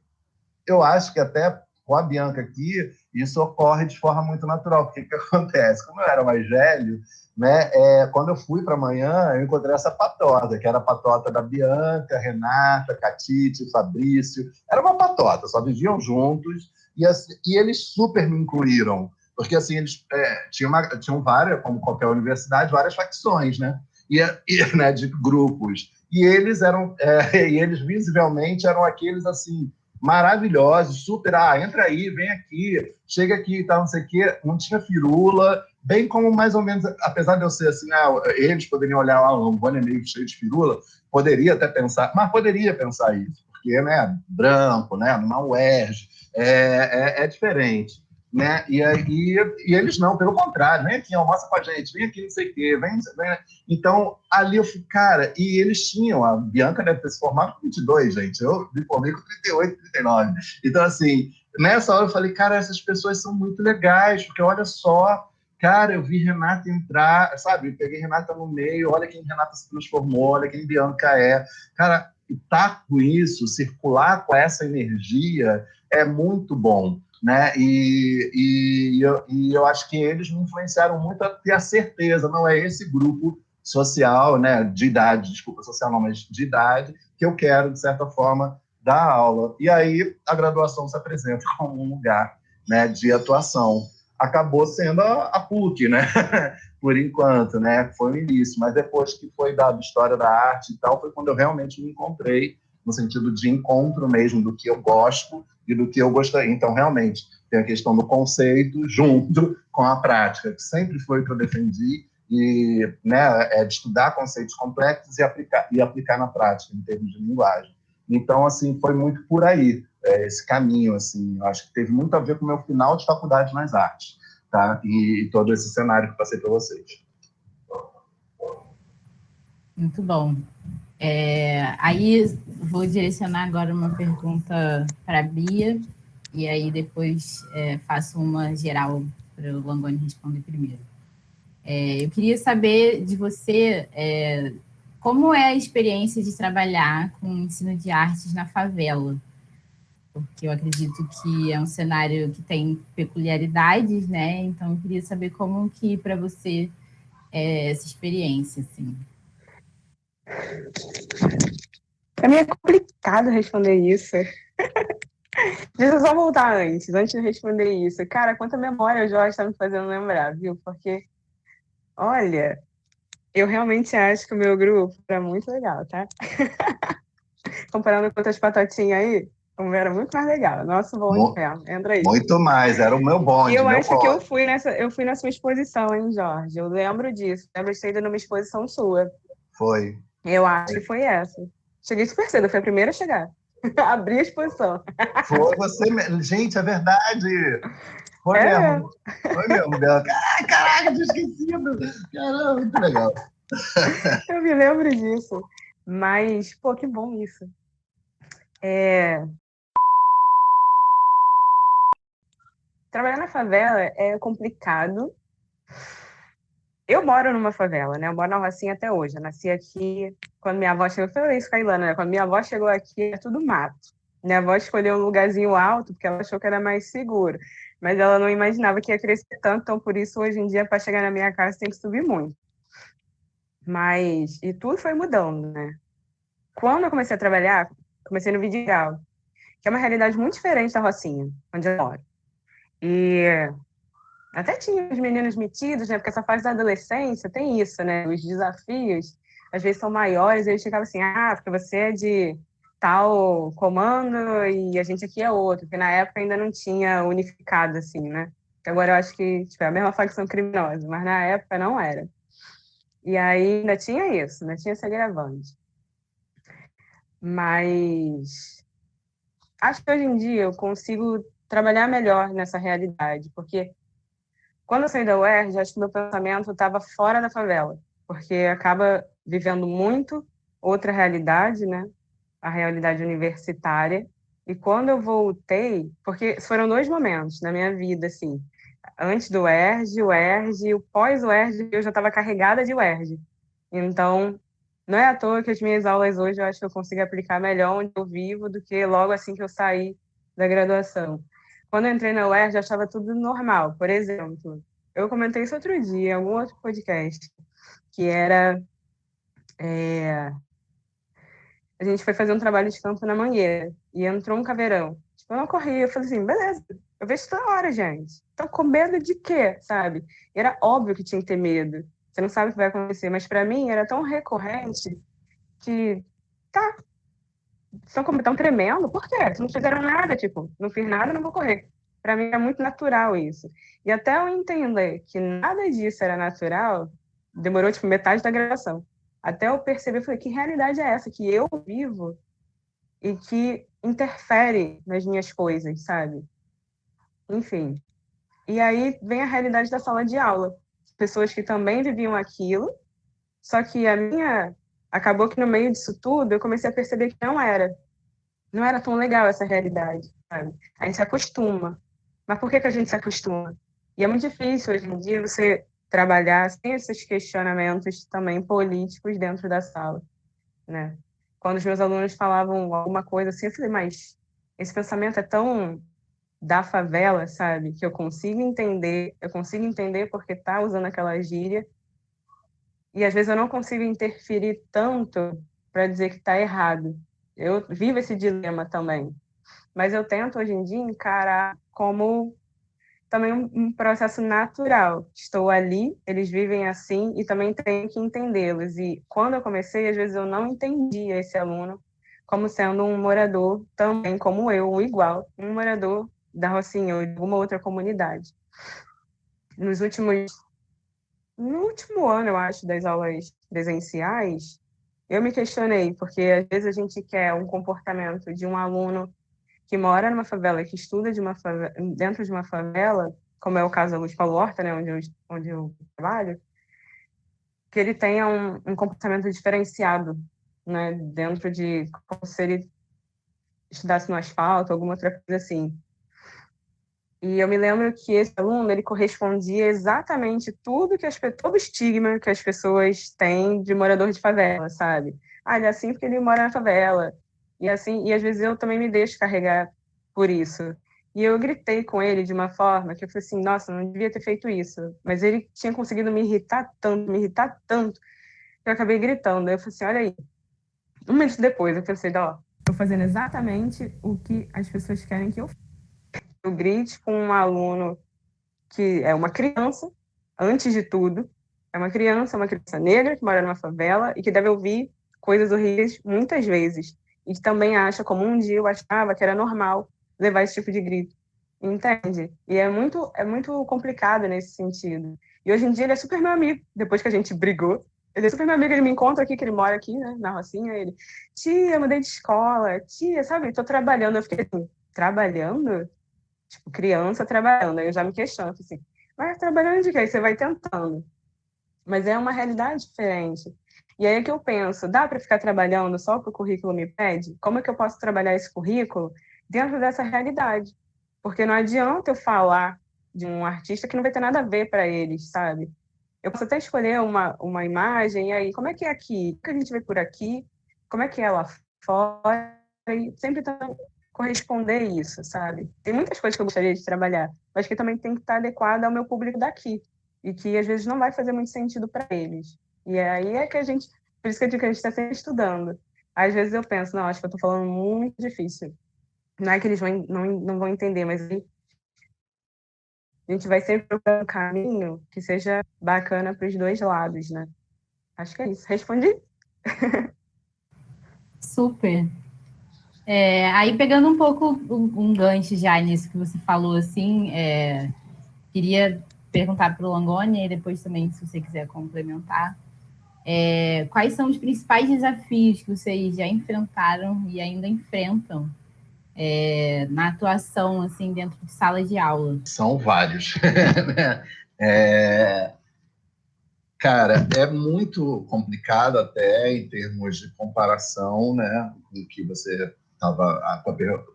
eu acho que até com a Bianca aqui, isso ocorre de forma muito natural. Porque o que acontece? Como eu era mais velho, né, quando eu fui para amanhã, eu encontrei essa patota, que era a patota da Bianca, Renata, Catite, Fabrício. Era uma patota, só viviam juntos, e eles super me incluíram. Porque assim, eles tinham várias, como qualquer universidade, várias facções, né? Né, de grupos. E eles eles visivelmente eram aqueles assim maravilhosos, super, entra aí, vem aqui, chega aqui e tal, não sei o quê, não tinha firula, bem como mais ou menos, apesar de eu ser assim, eles poderiam olhar lá, o Rony é meio cheio de firula, poderia até pensar, mas poderia pensar isso, porque, né, branco, né, numa UERJ, é diferente. Né? E eles não, pelo contrário, vem aqui, almoça com a gente, vem aqui, não sei o quê, vem. Então, ali eu fui, cara, e eles tinham, a Bianca deve ter se formado com 22, gente, eu me formei com 38, 39. Então, assim, nessa hora eu falei, cara, essas pessoas são muito legais, porque olha só, cara, eu vi Renata entrar, sabe, eu peguei Renata no meio, olha quem Renata se transformou, olha quem Bianca é. Cara, estar com isso, circular com essa energia é muito bom. Né? E eu acho que eles me influenciaram muito a ter a certeza, não é esse grupo social, né, de idade, desculpa, social não, mas de idade, que eu quero, de certa forma, dar aula. E aí a graduação se apresenta como um lugar, né, de atuação. Acabou sendo a PUC, né? Por enquanto, né? Foi o início, mas depois que foi dado História da Arte e tal, foi quando eu realmente me encontrei, no sentido de encontro mesmo do que eu gosto e do que eu gostaria. Então, realmente, tem a questão do conceito junto com a prática, que sempre foi o que eu defendi, e, né, é de estudar conceitos complexos e aplicar na prática, em termos de linguagem. Então, assim, foi muito por aí, esse caminho, assim, eu acho que teve muito a ver com o meu final de faculdade nas artes, tá? E todo esse cenário que passei para vocês. Muito bom. Aí vou direcionar agora uma pergunta para a Bia, e aí depois faço uma geral para o Langoni responder primeiro. Eu queria saber de você como é a experiência de trabalhar com ensino de artes na favela, porque eu acredito que é um cenário que tem peculiaridades, né? Então eu queria saber como que para você é essa experiência, assim. Para mim é complicado responder isso. Deixa eu só voltar antes de responder isso. Cara, quanta memória o Jorge está me fazendo lembrar, viu? Porque, olha, eu realmente acho que o meu grupo era muito legal, tá? Comparando com outras patotinhas aí, o meu era muito mais legal. Nosso bom inferno. Entra aí. Muito mais, era o meu bonde. E eu meu acho bonde. que eu fui na sua exposição, hein, Jorge? Eu lembro disso. Lembro de ter ido numa exposição sua. Foi. Eu acho que foi essa. Cheguei super cedo, eu fui a primeira a chegar. Abri a exposição. Foi você mesmo. Gente, é verdade. Foi mesmo. Foi mesmo, Bela. Caraca, tinha esquecido. Caramba, muito legal. Eu me lembro disso. Mas, pô, que bom isso. Trabalhar na favela é complicado. Eu moro numa favela, né? Eu moro na Rocinha até hoje. Eu nasci aqui. Quando minha avó chegou, eu falei isso com a Ilana, né? Quando minha avó chegou aqui, é tudo mato. Minha avó escolheu um lugarzinho alto, porque ela achou que era mais seguro. Mas ela não imaginava que ia crescer tanto, então por isso, hoje em dia, para chegar na minha casa, tem que subir muito. E tudo foi mudando, né? Quando eu comecei a trabalhar, comecei no Vidigal, que é uma realidade muito diferente da Rocinha, onde eu moro. E até tinha os meninos metidos, né? Porque essa fase da adolescência tem isso, né? Os desafios, às vezes, são maiores, e eles ficavam assim, porque você é de tal comando e a gente aqui é outro, porque na época ainda não tinha unificado, assim, né? Que agora eu acho que tipo, é a mesma facção criminosa, mas na época não era. E aí ainda tinha isso, ainda tinha esse agravante. Mas acho que hoje em dia eu consigo trabalhar melhor nessa realidade, porque quando eu saí da UERJ, acho que meu pensamento estava fora da favela, porque acaba vivendo muito outra realidade, né? A realidade universitária. E quando eu voltei, porque foram 2 momentos na minha vida, assim, antes do UERJ, o UERJ, o pós-UERJ, eu já estava carregada de UERJ. Então, não é à toa que as minhas aulas hoje eu acho que eu consigo aplicar melhor onde eu vivo do que logo assim que eu saí da graduação. Quando eu entrei na UERJ, eu achava tudo normal. Por exemplo, eu comentei isso outro dia, em algum outro podcast, que era... a gente foi fazer um trabalho de campo na Mangueira, e entrou um caveirão. Tipo, eu não corri, eu falei assim, beleza, eu vejo toda hora, gente. Então, com medo de quê, sabe? E era óbvio que tinha que ter medo. Você não sabe o que vai acontecer, mas para mim era tão recorrente que, tá, estão tremendo, por quê? Não fizeram nada, tipo, não fiz nada, não vou correr. Para mim é muito natural isso. E até eu entender que nada disso era natural, demorou, tipo, metade da graduação. Até eu perceber, falei, que realidade é essa que eu vivo e que interfere nas minhas coisas, sabe? Enfim. E aí vem a realidade da sala de aula. Pessoas que também viviam aquilo, só que a minha... Acabou que no meio disso tudo, eu comecei a perceber que não era tão legal essa realidade, sabe? A gente se acostuma. Mas por que a gente se acostuma? E é muito difícil hoje em dia você trabalhar sem esses questionamentos também políticos dentro da sala, né? Quando os meus alunos falavam alguma coisa assim, eu falei, mas esse pensamento é tão da favela, sabe? Que eu consigo entender porque tá usando aquela gíria, e às vezes eu não consigo interferir tanto para dizer que está errado. Eu vivo esse dilema também. Mas eu tento, hoje em dia, encarar como também um processo natural. Estou ali, eles vivem assim, e também tenho que entendê-los. E quando eu comecei, às vezes eu não entendia esse aluno, como sendo um morador também, como eu, igual, um morador da Rocinha ou de alguma outra comunidade. No último ano, eu acho, das aulas presenciais, eu me questionei, porque às vezes a gente quer um comportamento de um aluno que mora numa favela, que estuda dentro de uma favela, como é o caso da Luz Paulo Horta, né, onde eu trabalho, que ele tenha um comportamento diferenciado, né, dentro de como se ele estudasse no asfalto, alguma outra coisa assim. E eu me lembro que esse aluno, ele correspondia exatamente todo o estigma que as pessoas têm de morador de favela, sabe? Ah, ele é assim porque ele mora na favela. E assim, e às vezes eu também me deixo carregar por isso. E eu gritei com ele de uma forma que eu falei assim, nossa, não devia ter feito isso. Mas ele tinha conseguido me irritar tanto, que eu acabei gritando. Eu falei assim, olha aí. Um mês depois, eu pensei, ó, tô fazendo exatamente o que as pessoas querem que eu faça. Eu grite com um aluno que é uma criança, antes de tudo, é uma criança negra que mora numa favela e que deve ouvir coisas horríveis muitas vezes. E que também acha, como um dia eu achava que era normal levar esse tipo de grito. Entende? E é muito complicado nesse sentido. E hoje em dia ele é super meu amigo, depois que a gente brigou. Ele é super meu amigo, ele me encontra aqui, que ele mora aqui, né, na Rocinha. Ele, tia, eu mudei de escola, tia, sabe, tô trabalhando. Eu fiquei assim, trabalhando? Tipo, criança trabalhando. Aí eu já me questiono, assim, mas trabalhando de quê? Aí você vai tentando. Mas é uma realidade diferente. E aí é que eu penso, dá para ficar trabalhando só o que o currículo me pede? Como é que eu posso trabalhar esse currículo dentro dessa realidade? Porque não adianta eu falar de um artista que não vai ter nada a ver para eles, sabe? Eu posso até escolher uma imagem, e aí, como é que é aqui? O que a gente vê por aqui? Como é que é lá fora? E sempre corresponder isso, sabe? Tem muitas coisas que eu gostaria de trabalhar, mas que também tem que estar adequada ao meu público daqui e que às vezes não vai fazer muito sentido para eles. E aí é que a gente, por isso que eu digo que a gente está sempre estudando. Às vezes eu penso, não, acho que eu estou falando muito difícil. Não é que eles não vão entender, mas a gente vai sempre procurar um caminho que seja bacana para os dois lados, né? Acho que é isso. Respondi? Super. Aí, pegando um pouco um gancho já nisso que você falou, assim, queria perguntar para o Langoni, e depois também, se você quiser complementar, quais são os principais desafios que vocês já enfrentaram e ainda enfrentam na atuação, assim, dentro de sala de aula? São vários. Cara, é muito complicado até em termos de comparação, né, do que você estava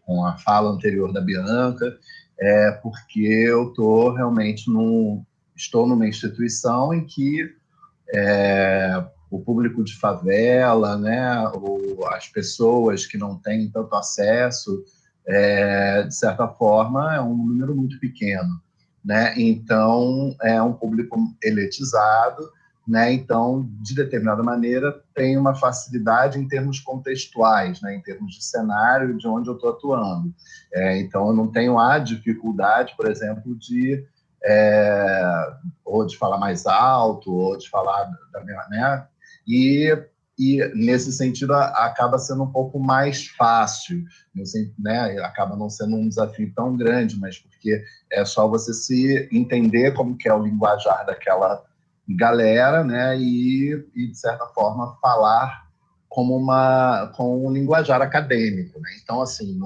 com a fala anterior da Bianca, porque eu estou numa instituição em que o público de favela, né, ou as pessoas que não têm tanto acesso, de certa forma, é um número muito pequeno, né? Então, é um público elitizado, né? Então, de determinada maneira, tem uma facilidade em termos contextuais, né? Em termos de cenário de onde eu estou atuando. Então, eu não tenho a dificuldade, por exemplo, ou de falar mais alto, ou de falar da minha, né? E nesse sentido acaba sendo um pouco mais fácil, né? Acaba não sendo um desafio tão grande, mas porque é só você se entender como que é o linguajar daquela galera, né? E de certa forma falar com um linguajar acadêmico, né? Então assim,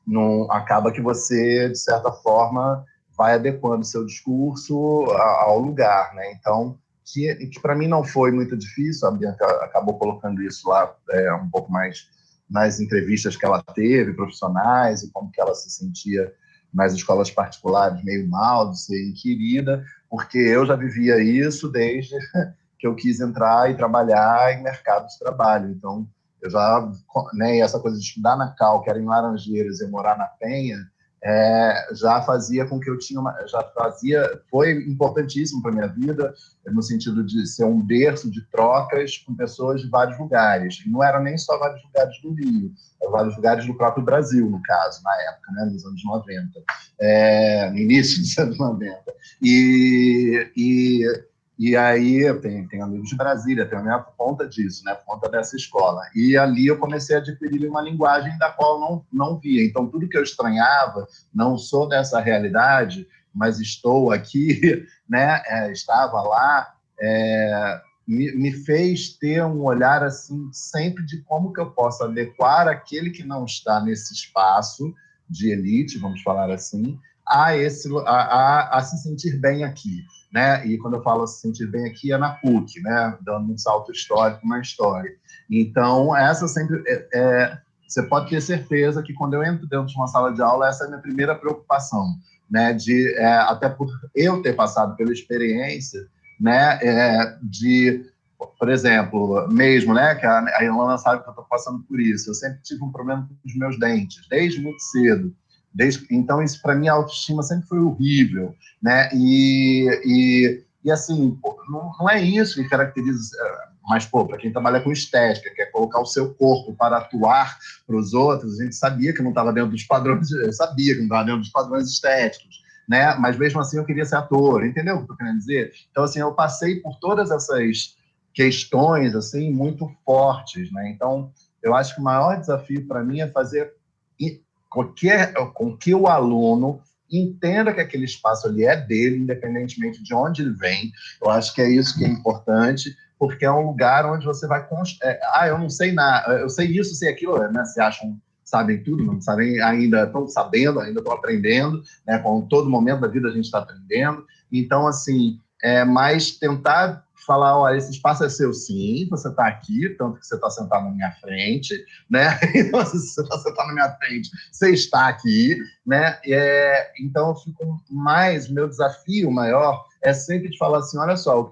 não acaba que você de certa forma vai adequando seu discurso ao lugar, né? Então que para mim não foi muito difícil, a Bianca acabou colocando isso lá um pouco mais nas entrevistas que ela teve, profissionais, e como que ela se sentia nas escolas particulares meio mal de ser inquirida, porque eu já vivia isso desde que eu quis entrar e trabalhar em mercado de trabalho. Então, eu já, né, essa coisa de estudar na Cal, que era em Laranjeiras, e morar na Penha, já fazia com que eu tinha foi importantíssimo para minha vida, no sentido de ser um berço de trocas com pessoas de vários lugares. E não era nem só vários lugares do Rio, eram vários lugares do próprio Brasil, no caso, na época, né, nos anos 90, no início dos anos 90. E aí eu tenho amigos de Brasília, tenho a minha por conta disso, né, por conta dessa escola. E ali eu comecei a adquirir uma linguagem da qual eu não via. Então, tudo que eu estranhava, não sou dessa realidade, mas estou aqui, né, estava lá, me fez ter um olhar assim sempre de como que eu posso adequar aquele que não está nesse espaço de elite, vamos falar assim, a se sentir bem aqui, né? E quando eu falo se sentir bem aqui é na PUC, né? Dando um salto histórico na história. Então essa sempre você pode ter certeza que quando eu entro dentro de uma sala de aula, essa é a minha primeira preocupação, né? Até por eu ter passado pela experiência, né? Por exemplo, mesmo, né? Que a Ilana sabe que eu estou passando por isso. Eu sempre tive um problema com os meus dentes, desde muito cedo. Então, isso para mim, a autoestima sempre foi horrível, né? E assim, não é isso que caracteriza. Mas, para quem trabalha com estética, quer colocar o seu corpo para atuar para os outros, a gente sabia que não estava dentro dos padrões, eu sabia que não estava dentro dos padrões estéticos, né? Mas mesmo assim eu queria ser ator, entendeu o que eu estou querendo dizer? Então, assim, eu passei por todas essas questões, assim, muito fortes, né? Então, eu acho que o maior desafio para mim é fazer com que o aluno entenda que aquele espaço ali é dele, independentemente de onde ele vem. Eu acho que é isso que é importante, porque é um lugar onde você vai... eu não sei nada, eu sei isso, sei aquilo, né? Você acham sabem tudo, não sabem ainda, estão sabendo, ainda estão aprendendo, né? Com todo momento da vida a gente está aprendendo. Então, assim, mais tentar falar, olha, esse espaço é seu sim, você está aqui, tanto que você está sentado na minha frente, né? Então, se você está sentado na minha frente, você está aqui, né? Então, eu fico meu desafio maior é sempre de falar assim, olha só,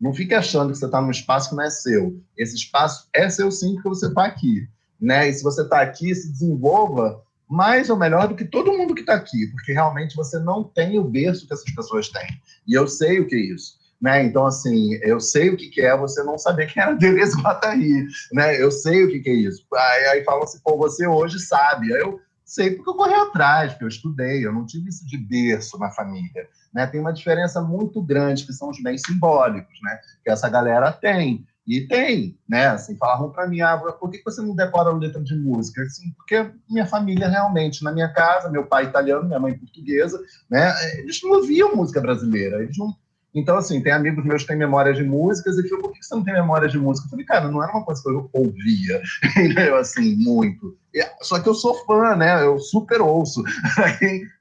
não fique achando que você está num espaço que não é seu. Esse espaço é seu sim, porque você está aqui, né? E se você está aqui, se desenvolva mais ou melhor do que todo mundo que está aqui, porque realmente você não tem o berço que essas pessoas têm. E eu sei o que é isso. Né? Então, assim, eu sei o que é você não saber quem era Deleuze e Guattari, né? Eu sei o que é isso. Aí falam assim, pô, você hoje sabe. Aí eu sei porque eu corri atrás, porque eu estudei, eu não tive isso de berço na família. Né? Tem uma diferença muito grande, que são os bens simbólicos, né? Que essa galera tem. E tem, né? Assim, falavam para mim, por que você não decora a letra de música? Assim, porque minha família realmente, na minha casa, meu pai italiano, minha mãe portuguesa, né? Eles não ouviam música brasileira, eles não... Então, assim, tem amigos meus que têm memórias de músicas e falam, por que você não tem memória de música? Eu falei, cara, não era uma coisa que eu ouvia, entendeu? Assim, muito. Só que eu sou fã, né? Eu super ouço,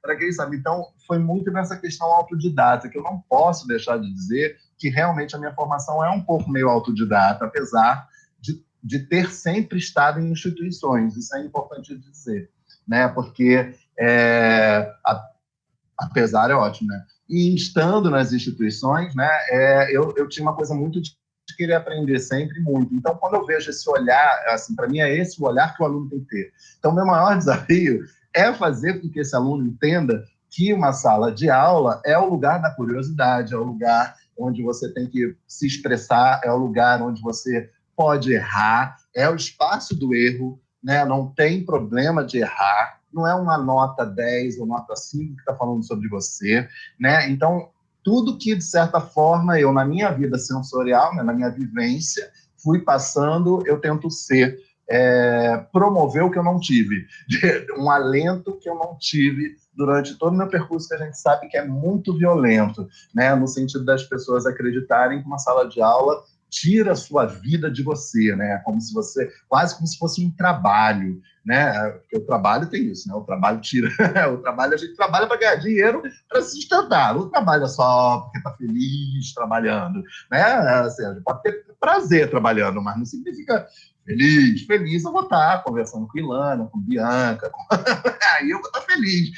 para quem sabe. Então, foi muito nessa questão autodidata, que eu não posso deixar de dizer que realmente a minha formação é um pouco meio autodidata, apesar de ter sempre estado em instituições. Isso é importante dizer, né? Porque, apesar é ótimo, né? E estando nas instituições, né, eu tinha uma coisa muito de querer aprender sempre muito. Então, quando eu vejo esse olhar, assim, para mim é esse o olhar que o aluno tem que ter. Então, meu maior desafio é fazer com que esse aluno entenda que uma sala de aula é o lugar da curiosidade, é o lugar onde você tem que se expressar, é o lugar onde você pode errar, é o espaço do erro, né? Não tem problema de errar, não é uma nota 10 ou nota 5 que está falando sobre você, né? Então, tudo que, de certa forma, eu, na minha vida sensorial, né, na minha vivência, fui passando, eu tento promover o que eu não tive, um alento que eu não tive durante todo o meu percurso, que a gente sabe que é muito violento, né? No sentido das pessoas acreditarem que uma sala de aula tira a sua vida de você, né? Quase como se fosse um trabalho, né? Porque o trabalho tem isso, né? O trabalho tira, a gente trabalha para ganhar dinheiro para se sustentar, não trabalha só porque está feliz trabalhando, né? Assim, a gente pode ter prazer trabalhando, mas não significa feliz eu vou estar conversando com Ilana, com Bianca, aí eu vou estar feliz,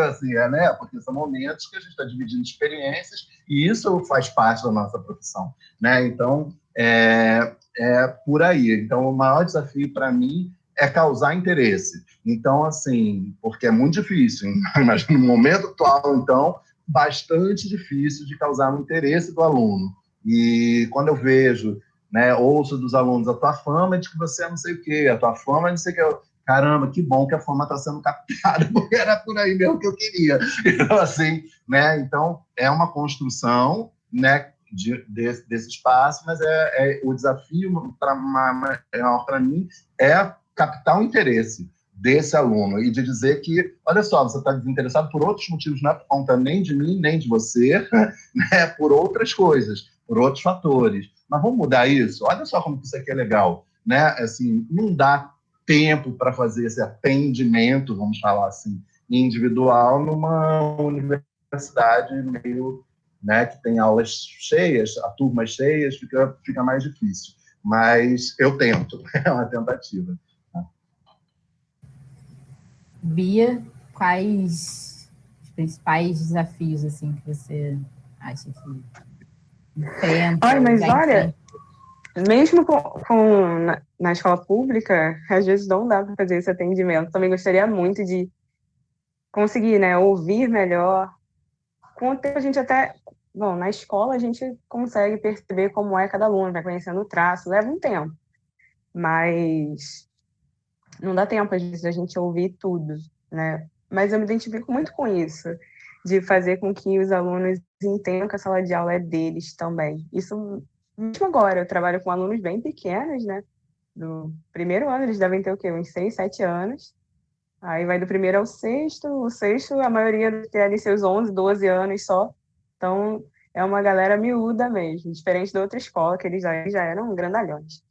assim, né? Porque são momentos que a gente está dividindo experiências e isso faz parte da nossa profissão, né? Então, é por aí. Então, o maior desafio para mim é causar interesse. Então, assim, porque é muito difícil, imagina, no momento atual, então, bastante difícil de causar o interesse do aluno. E quando eu vejo, né, ouço dos alunos, a tua fama é de que você é não sei o quê, a tua fama é não sei o quê. Caramba, que bom que a fama está sendo captada, porque era por aí mesmo que eu queria. Então, assim, né, então, é uma construção, né, desse espaço, mas o desafio maior para mim é captar o interesse desse aluno e de dizer que, olha só, você está desinteressado por outros motivos, não é por conta nem de mim, nem de você, né, por outras coisas, por outros fatores. Mas vamos mudar isso? Olha só como isso aqui é legal, né? Assim, não dá tempo para fazer esse atendimento, vamos falar assim, individual numa universidade meio, né, que tem aulas cheias, a turmas cheias, fica mais difícil. Mas eu tento, é uma tentativa. Bia, quais os principais desafios assim que você acha que enfrenta? Ai, mas olha, mesmo na escola pública, às vezes não dá para fazer esse atendimento. Também gostaria muito de conseguir, né, ouvir melhor. Com o tempo a gente até... Bom, na escola a gente consegue perceber como é cada aluno, vai conhecendo o traço, leva um tempo. Mas não dá tempo, às vezes, a gente ouvir tudo, né? Mas eu me identifico muito com isso, de fazer com que os alunos entendam que a sala de aula é deles também. Isso, mesmo agora, eu trabalho com alunos bem pequenos, né? Do primeiro ano, eles devem ter o quê? Uns 6, 7 anos. Aí vai do primeiro ao sexto. O sexto, a maioria deve ter ali seus 11, 12 anos só. Então, é uma galera miúda mesmo, diferente da outra escola, que eles já eram grandalhões.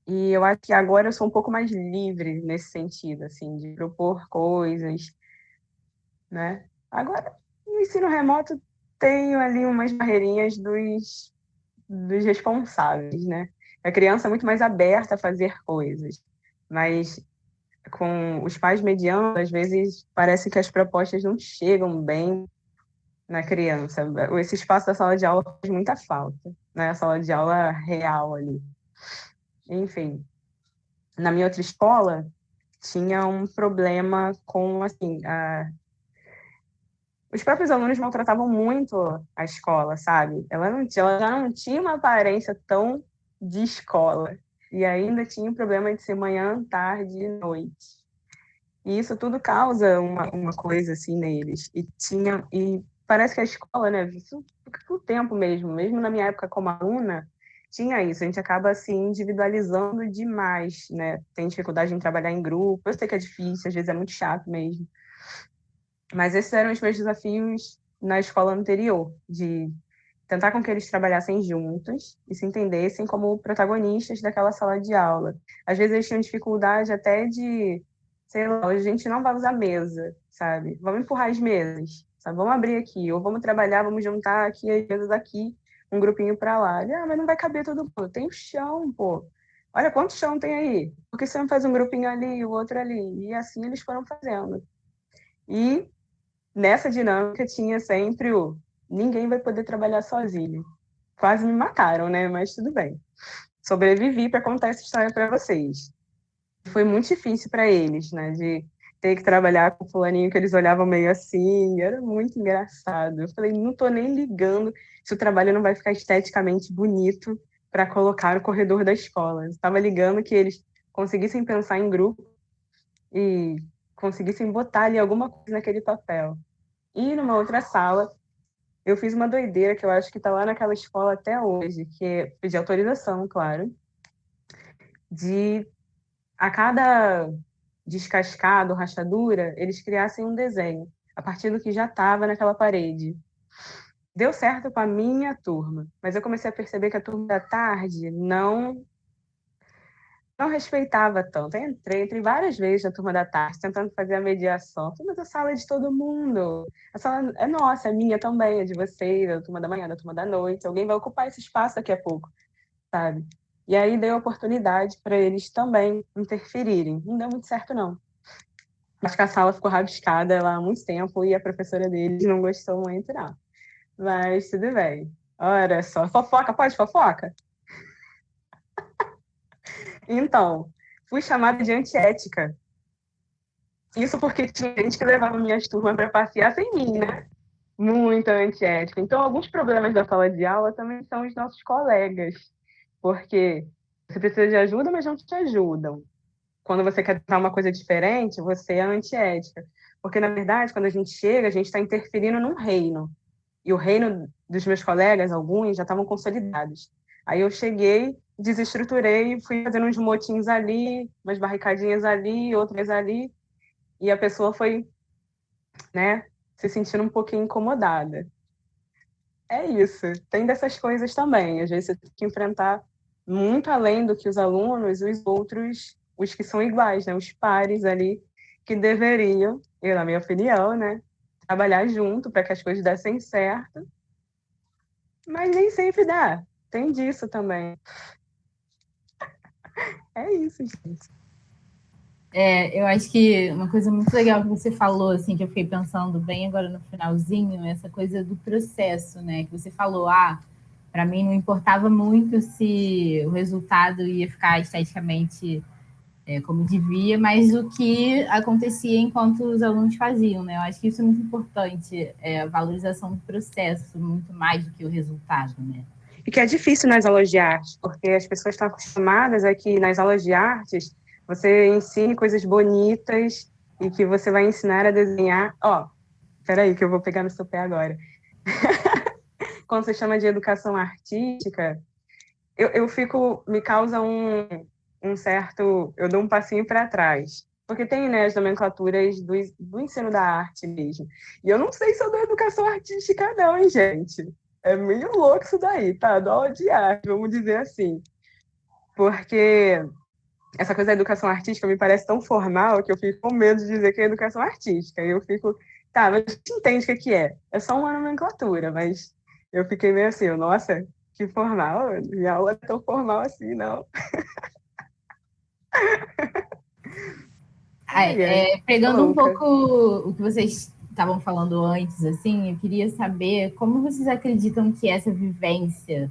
E eu acho que agora eu sou um pouco mais livre nesse sentido, assim, de propor coisas, né? Agora, no ensino remoto, tenho ali umas barreirinhas dos responsáveis, né? A criança é muito mais aberta a fazer coisas, mas com os pais mediando, às vezes parece que as propostas não chegam bem na criança. Esse espaço da sala de aula faz muita falta, né? A sala de aula real ali. Enfim, na minha outra escola, tinha um problema com, assim, os próprios alunos maltratavam muito a escola, sabe? Ela já não tinha uma aparência tão de escola. E ainda tinha o problema de ser manhã, tarde e noite. E isso tudo causa uma coisa, assim, neles. E parece que a escola, né? Isso com o tempo mesmo na minha época como aluna, tinha isso. A gente acaba, assim, individualizando demais, né? Tem dificuldade em trabalhar em grupo. Eu sei que é difícil, às vezes é muito chato mesmo. Mas esses eram os meus desafios na escola anterior, de tentar com que eles trabalhassem juntos e se entendessem como protagonistas daquela sala de aula. Às vezes eles tinham dificuldade até de, sei lá, hoje a gente não vai usar mesa, sabe? Vamos empurrar as mesas, sabe? Vamos abrir aqui, ou vamos trabalhar, vamos juntar aqui as mesas aqui, um grupinho para lá. Mas não vai caber todo mundo. Tem o chão, pô. Olha quanto chão tem aí. Por que você não faz um grupinho ali, o outro ali? E assim eles foram fazendo. E nessa dinâmica tinha sempre ninguém vai poder trabalhar sozinho. Quase me mataram, né? Mas tudo bem. Sobrevivi para contar essa história para vocês. Foi muito difícil para eles, né? De ter que trabalhar com o fulaninho que eles olhavam meio assim. Era muito engraçado. Eu falei, não tô nem ligando se o trabalho não vai ficar esteticamente bonito para colocar no corredor da escola. Eu estava ligando que eles conseguissem pensar em grupo e conseguissem botar ali alguma coisa naquele papel. E numa outra sala, eu fiz uma doideira que eu acho que está lá naquela escola até hoje, que é pedir autorização, claro, de a cada descascado, rachadura, eles criassem um desenho, a partir do que já estava naquela parede. Deu certo com a minha turma, mas eu comecei a perceber que a turma da tarde não respeitava tanto. Eu entrei várias vezes na turma da tarde, tentando fazer a mediação. Mas a sala é de todo mundo. A sala é nossa, é minha também, é de vocês, é da turma da manhã, da turma da noite. Alguém vai ocupar esse espaço daqui a pouco, sabe? E aí dei a oportunidade para eles também interferirem. Não deu muito certo, não. Acho que a sala ficou rabiscada lá há muito tempo e a professora deles não gostou muito, não. Mas tudo bem. Olha só, fofoca, pode fofoca? Então, fui chamada de antiética. Isso porque tinha gente que levava minhas turmas para passear sem mim, né? Muito antiética. Então, alguns problemas da sala de aula também são os nossos colegas. Porque você precisa de ajuda, mas não te ajudam. Quando você quer tentar uma coisa diferente, você é antiética. Porque, na verdade, quando a gente chega, a gente está interferindo num reino. E o reino dos meus colegas, alguns, já estavam consolidados. Aí eu cheguei, desestruturei, fui fazendo uns motins ali, umas barricadinhas ali, outras ali, e a pessoa foi, né, se sentindo um pouquinho incomodada. É isso, tem dessas coisas também. Às vezes você tem que enfrentar muito além do que os alunos, os outros, os que são iguais, né, os pares ali, que deveriam, eu, na minha opinião, né, trabalhar junto para que as coisas dessem certo, mas nem sempre dá. Tem disso também. É isso, gente. Eu acho que uma coisa muito legal que você falou, assim, que eu fiquei pensando bem agora no finalzinho, essa coisa do processo, né? Que você falou, para mim não importava muito se o resultado ia ficar esteticamente como devia, mas o que acontecia enquanto os alunos faziam, né? Eu acho que isso é muito importante, a valorização do processo, muito mais do que o resultado, né? E que é difícil nas aulas de arte, porque as pessoas estão acostumadas a que nas aulas de artes você ensine coisas bonitas e que você vai ensinar a desenhar. Peraí, que eu vou pegar no seu pé agora. Quando você chama de educação artística, me causa um certo, eu dou um passinho para trás, porque tem, né, as nomenclaturas do ensino da arte mesmo. E eu não sei se eu dou educação artística não, hein, gente? É meio louco isso daí, tá? Dou aula de arte, vamos dizer assim. Porque essa coisa da educação artística me parece tão formal que eu fico com medo de dizer que é educação artística. E eu fico, tá, mas a gente entende o que é. É só uma nomenclatura, mas eu fiquei meio assim, nossa, que formal, minha aula é tão formal assim, não. Pegando um pouco o que vocês estavam falando antes, assim, eu queria saber como vocês acreditam que essa vivência,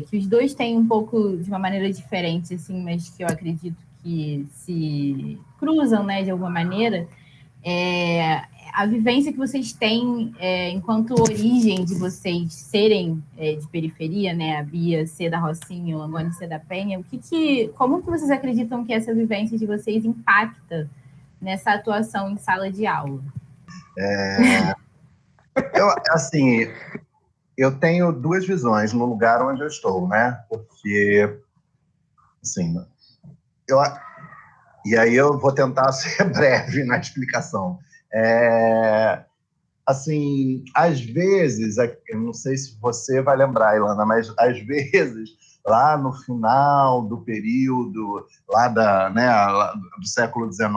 que os dois têm um pouco de uma maneira diferente, assim, mas que eu acredito que se cruzam, né, de alguma maneira, a vivência que vocês têm enquanto origem de vocês serem de periferia, né, a Bia ser da Rocinha, o Langoni ser da Penha, como que vocês acreditam que essa vivência de vocês impacta nessa atuação em sala de aula? Eu tenho duas visões no lugar onde eu estou, né? Porque, assim, e aí eu vou tentar ser breve na explicação. Assim, às vezes, eu não sei se você vai lembrar, Ilana, mas às vezes, lá no final do período, lá do século XIX,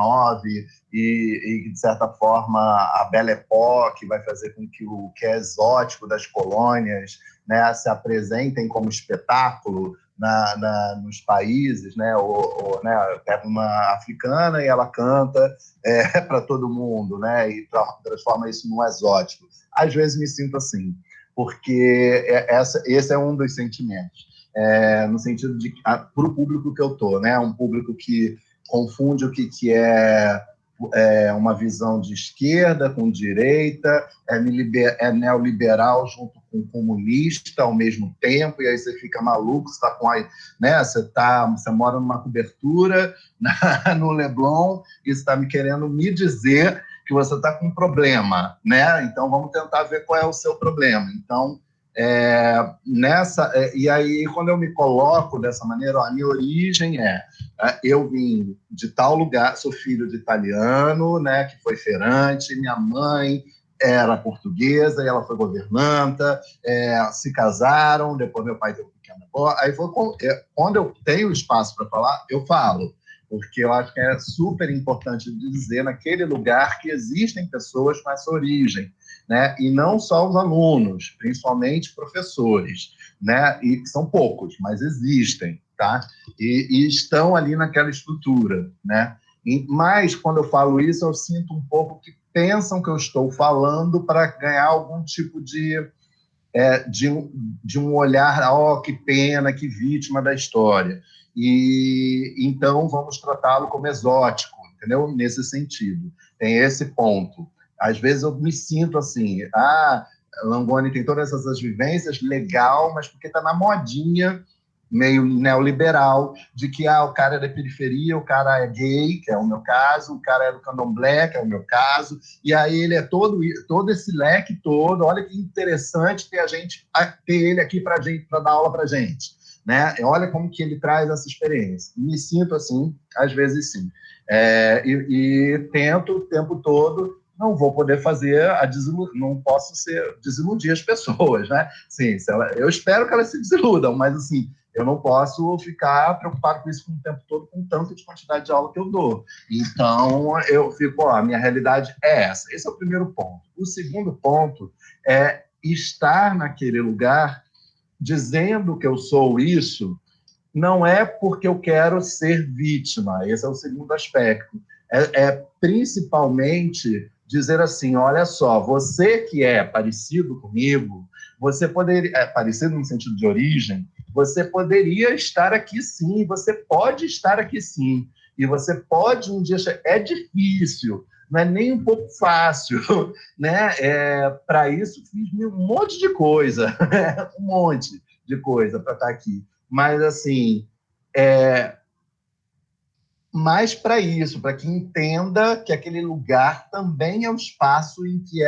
e, de certa forma, a Belle Époque vai fazer com que o que é exótico das colônias, né, se apresentem como espetáculo nos países, né? Né, pega uma africana e ela canta para todo mundo, né? E transforma isso num exótico. Às vezes me sinto assim, porque esse é um dos sentimentos, no sentido de para o público que eu tô, né? Um público que confunde o que é uma visão de esquerda com direita, é neoliberal junto com comunista ao mesmo tempo, e aí você fica maluco, você, né, você mora numa cobertura no Leblon e você está querendo me dizer que você está com um problema, né? Então vamos tentar ver qual é o seu problema. Então, e aí, quando eu me coloco dessa maneira, a minha origem eu vim de tal lugar, sou filho de italiano, né, que foi feirante, minha mãe era portuguesa e ela foi governanta, se casaram, depois meu pai teve um pequeno negócio. Aí foi quando eu tenho espaço para falar, eu falo, porque eu acho que é super importante dizer naquele lugar que existem pessoas com essa origem, né? E não só os alunos, principalmente professores, né? E são poucos, mas existem, tá? E estão ali naquela estrutura, né? Mas quando eu falo isso, eu sinto um pouco que pensam que eu estou falando para ganhar algum tipo de um olhar, que pena, que vítima da história. E então vamos tratá-lo como exótico, entendeu? Nesse sentido. Tem esse ponto. Às vezes eu me sinto assim, Langoni tem todas essas vivências, legal, mas porque está na modinha meio neoliberal, de que o cara é da periferia, o cara é gay, que é o meu caso, o cara é do candomblé, que é o meu caso, e aí ele é todo esse leque todo. Olha que interessante ter ele aqui para dar aula para gente, né? Não como que ele traz essa experiência. Me sinto assim, às vezes sim. E tento o tempo todo, não vou poder fazer não posso desiludir as pessoas, né? Sim, eu espero que elas se desiludam, mas assim, eu não posso ficar preocupado com isso o tempo todo, com tanta quantidade de aula que eu dou. Então, eu fico, a minha realidade é essa. Esse é o primeiro ponto. O segundo ponto é estar naquele lugar dizendo que eu sou isso, não é porque eu quero ser vítima. Esse é o segundo aspecto. Principalmente dizer assim, olha só, você que é parecido comigo, você poderia, parecido no sentido de origem, você poderia estar aqui sim, você pode estar aqui sim, e você pode um dia... É difícil, não é nem um pouco fácil, né? Para isso, fiz um monte de coisa, um monte de coisa para estar aqui. Mas, assim, mais para isso, para que entenda que aquele lugar também é um espaço em que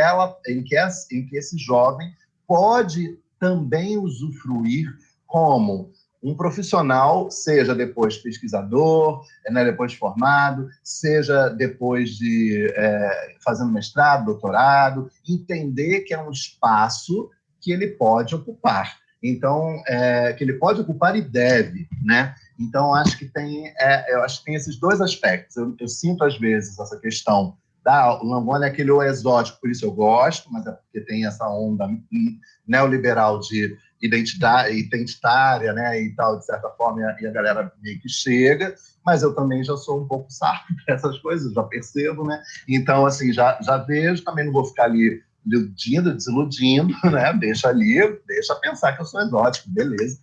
esse jovem pode também usufruir como um profissional, seja depois pesquisador, né, depois formado, seja depois de fazendo mestrado, doutorado, entender que é um espaço que ele pode ocupar. Então, que ele pode ocupar e deve, né? Então, acho que tem esses dois aspectos. Eu sinto, às vezes, essa questão o Langoni é aquele exótico, por isso eu gosto, mas é porque tem essa onda neoliberal de identitária, né, e tal, de certa forma, e a galera meio que chega, mas eu também já sou um pouco saco dessas coisas, já percebo, né? Então, assim, já vejo, também não vou ficar ali desiludindo, né? Deixa pensar que eu sou exótico, beleza.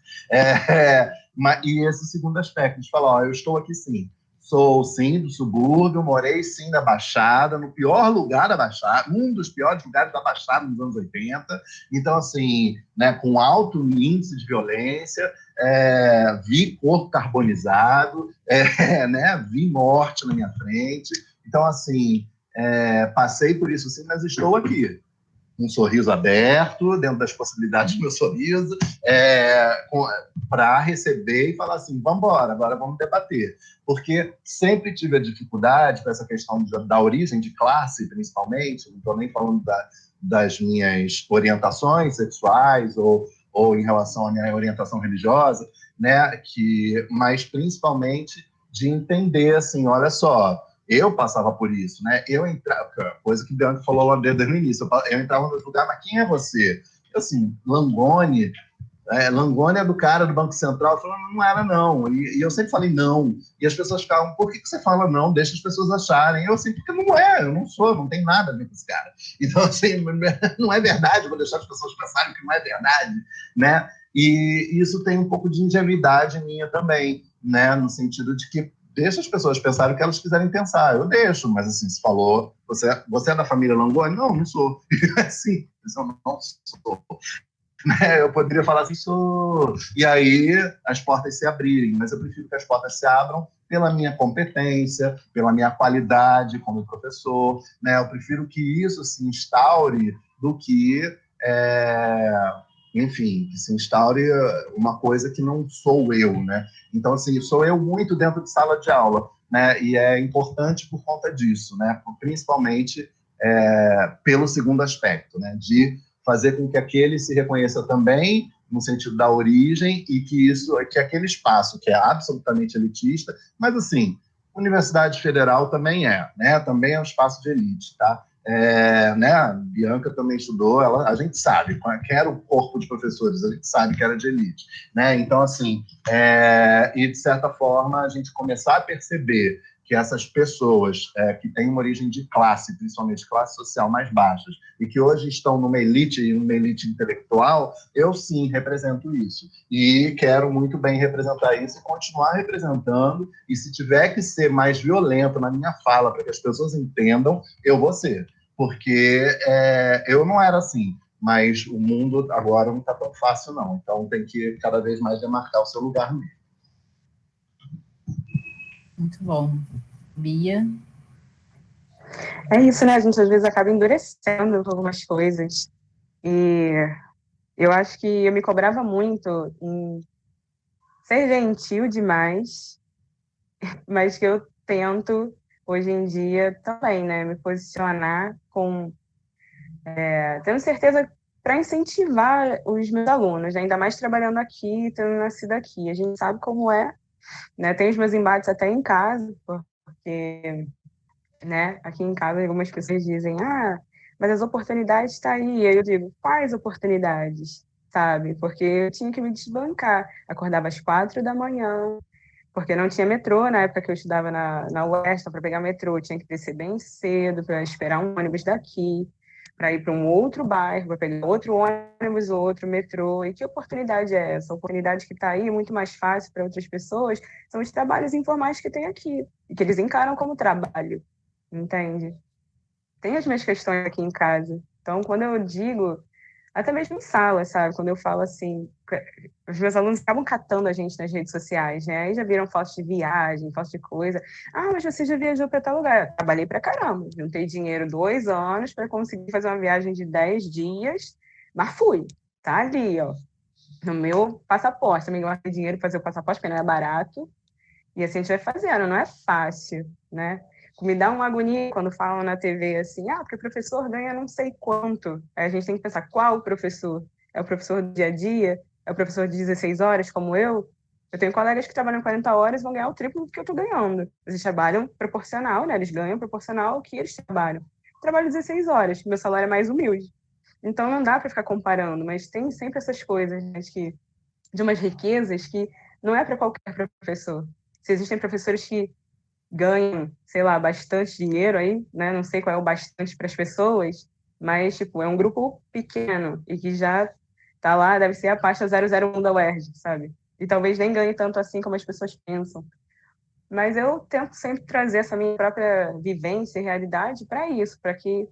E esse segundo aspecto, de falar, eu estou aqui sim, sou sim do subúrbio, morei sim na Baixada, no pior lugar da Baixada, um dos piores lugares da Baixada nos anos 80, então assim, né, com alto índice de violência, vi corpo carbonizado, né, vi morte na minha frente, então assim, passei por isso sim, mas estou aqui. Um sorriso aberto, dentro das possibilidades do meu sorriso, para receber e falar assim, vamos embora, agora vamos debater. Porque sempre tive a dificuldade com essa questão da origem de classe, principalmente, não estou nem falando das minhas orientações sexuais ou em relação à minha orientação religiosa, né? Mas principalmente de entender assim, olha só, eu passava por isso, né? Eu entrava, coisa que o Bianca falou lá desde o início, eu entrava no lugar, mas quem é você? Eu, assim, Langoni é do cara do Banco Central. Eu falei, não era não, e eu sempre falei não, e as pessoas ficavam, por que você fala não? Deixa as pessoas acharem. Eu, assim, porque eu não sou, não tem nada a ver com esse cara. Então, assim, não é verdade, eu vou deixar as pessoas pensarem que não é verdade, né? E isso tem um pouco de ingenuidade minha também, né? No sentido de que deixa as pessoas pensarem o que elas quiserem pensar. Eu deixo, mas assim, se falou, você é da família Langoni? Não, não sou. Sim, eu não sou. Eu poderia falar assim, sou. E aí as portas se abrirem, mas eu prefiro que as portas se abram pela minha competência, pela minha qualidade como professor, né? Eu prefiro que isso se instaure do que, enfim, que se instaure uma coisa que não sou eu, né? Então, assim, sou eu muito dentro de sala de aula, né? E é importante por conta disso, né? Principalmente pelo segundo aspecto, né? De fazer com que aquele se reconheça também no sentido da origem e que aquele espaço que é absolutamente elitista, mas assim, Universidade Federal também né? Também é um espaço de elite, tá? Né? A Bianca também estudou, a gente sabe que era o corpo de professores, a gente sabe que era de elite, né? Então, assim, e de certa forma a gente começar a perceber que essas pessoas que têm uma origem de classe, principalmente classe social mais baixas, e que hoje estão numa elite intelectual, eu sim represento isso. E quero muito bem representar isso e continuar representando, e se tiver que ser mais violento na minha fala para que as pessoas entendam, eu vou ser. Porque eu não era assim. mas o mundo agora não está tão fácil, não. Então tem que cada vez mais demarcar o seu lugar mesmo. Muito bom. Bia? É isso, né? A gente às vezes acaba endurecendo com algumas coisas. E eu acho que eu me cobrava muito em ser gentil demais, mas que eu tento, hoje em dia, também, né? Me posicionar com... tendo certeza para incentivar os meus alunos, né? Ainda mais trabalhando aqui, tendo nascido aqui. A gente sabe como é, né? Tem os meus embates até em casa, porque, né, aqui em casa algumas pessoas dizem, mas as oportunidades estão aí. E aí eu digo, quais oportunidades? Sabe? Porque eu tinha que me desbancar. Acordava às 4 da manhã, porque não tinha metrô na época que eu estudava na UES, para pegar metrô, eu tinha que descer bem cedo para esperar um ônibus daqui, para ir para um outro bairro, para pegar outro ônibus, outro metrô. E que oportunidade é essa? A oportunidade que está aí, muito mais fácil para outras pessoas, são os trabalhos informais que tem aqui, e que eles encaram como trabalho, entende? Tem as minhas questões aqui em casa. Então, quando eu digo, até mesmo em sala, sabe? Quando eu falo assim, os meus alunos acabam catando a gente nas redes sociais, né? Aí já viram fotos de viagem, fotos de coisa. Mas você já viajou para tal lugar? Eu trabalhei pra caramba. Juntei dinheiro 2 anos para conseguir fazer uma viagem de 10 dias, mas fui. Tá ali, ó, no meu passaporte. Também gastei dinheiro para fazer o passaporte, porque não é barato. E assim a gente vai fazendo, não é fácil, né? Me dá uma agonia quando falam na TV assim, porque o professor ganha não sei quanto. Aí a gente tem que pensar, qual professor? É o professor do dia a dia? É o professor de 16 horas, como eu? Eu tenho colegas que trabalham 40 horas e vão ganhar o triplo do que eu estou ganhando. Eles trabalham proporcional, né? Eles ganham proporcional ao que eles trabalham. Eu trabalho 16 horas, meu salário é mais humilde. Então não dá para ficar comparando, mas tem sempre essas coisas, né, de umas riquezas que não é para qualquer professor. Se existem professores que ganham, sei lá, bastante dinheiro aí, né? Não sei qual é o bastante para as pessoas, mas, tipo, é um grupo pequeno e que já tá lá, deve ser a pasta 001 da UERJ, sabe? E talvez nem ganhe tanto assim como as pessoas pensam. Mas eu tento sempre trazer essa minha própria vivência e realidade para isso, para que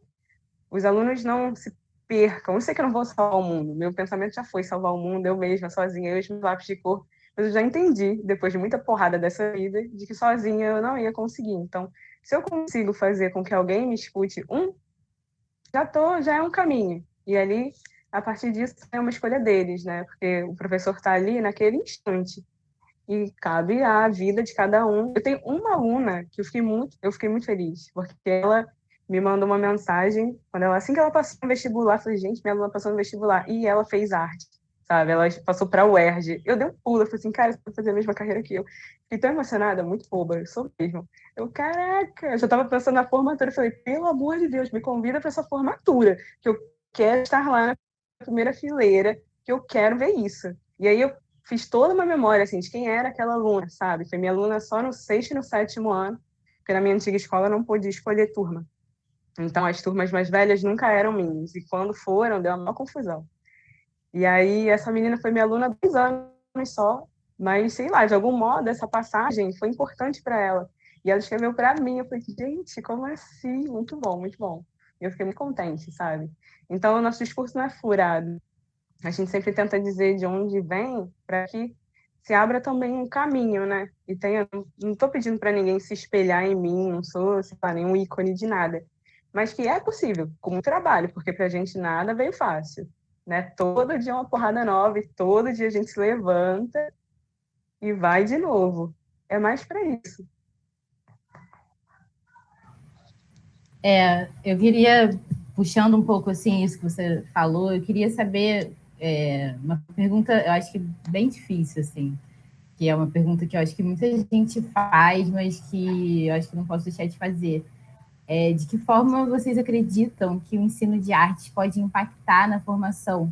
os alunos não se percam. Eu sei que eu não vou salvar o mundo, meu pensamento já foi salvar o mundo, eu mesma, sozinha, eu e os meus lápis de cor, mas eu já entendi, depois de muita porrada dessa vida, de que sozinha eu não ia conseguir. Então, se eu consigo fazer com que alguém me escute já é um caminho. E ali, a partir disso, é uma escolha deles, né? Porque o professor está ali naquele instante. E cabe à vida de cada um. Eu tenho uma aluna que eu fiquei muito feliz, porque ela me mandou uma mensagem assim que ela passou no vestibular, eu falei, gente, minha aluna passou no vestibular e ela fez arte, sabe? Ela passou para a UERJ. Eu dei um pulo, eu falei assim, cara, você vai fazer a mesma carreira que eu. Fiquei tão emocionada, muito boba, eu sou mesmo. Caraca, eu já estava pensando na formatura, eu falei, pelo amor de Deus, me convida para essa formatura, que eu quero estar lá na primeira fileira, que eu quero ver isso. E aí eu fiz toda uma memória, assim, de quem era aquela aluna, sabe? Foi minha aluna só no 6º e no 7º ano, porque na minha antiga escola eu não podia escolher turma. Então, as turmas mais velhas nunca eram minhas. E quando foram, deu uma maior confusão. E aí, essa menina foi minha aluna há 2 anos só, mas, sei lá, de algum modo, essa passagem foi importante para ela. E ela escreveu para mim, eu falei, gente, como assim? Muito bom, muito bom. E eu fiquei muito contente, sabe? Então, o nosso discurso não é furado. A gente sempre tenta dizer de onde vem para que se abra também um caminho, né? E não estou pedindo para ninguém se espelhar em mim, não sou, sei lá, nenhum ícone de nada. Mas que é possível, com o trabalho, porque para a gente nada veio fácil, né? Todo dia é uma porrada nova e todo dia a gente se levanta e vai de novo. É mais para isso. Eu queria, puxando um pouco assim isso que você falou, eu queria saber uma pergunta, eu acho que bem difícil, assim, que é uma pergunta que eu acho que muita gente faz, mas que eu acho que não posso deixar de fazer. De que forma vocês acreditam que o ensino de artes pode impactar na formação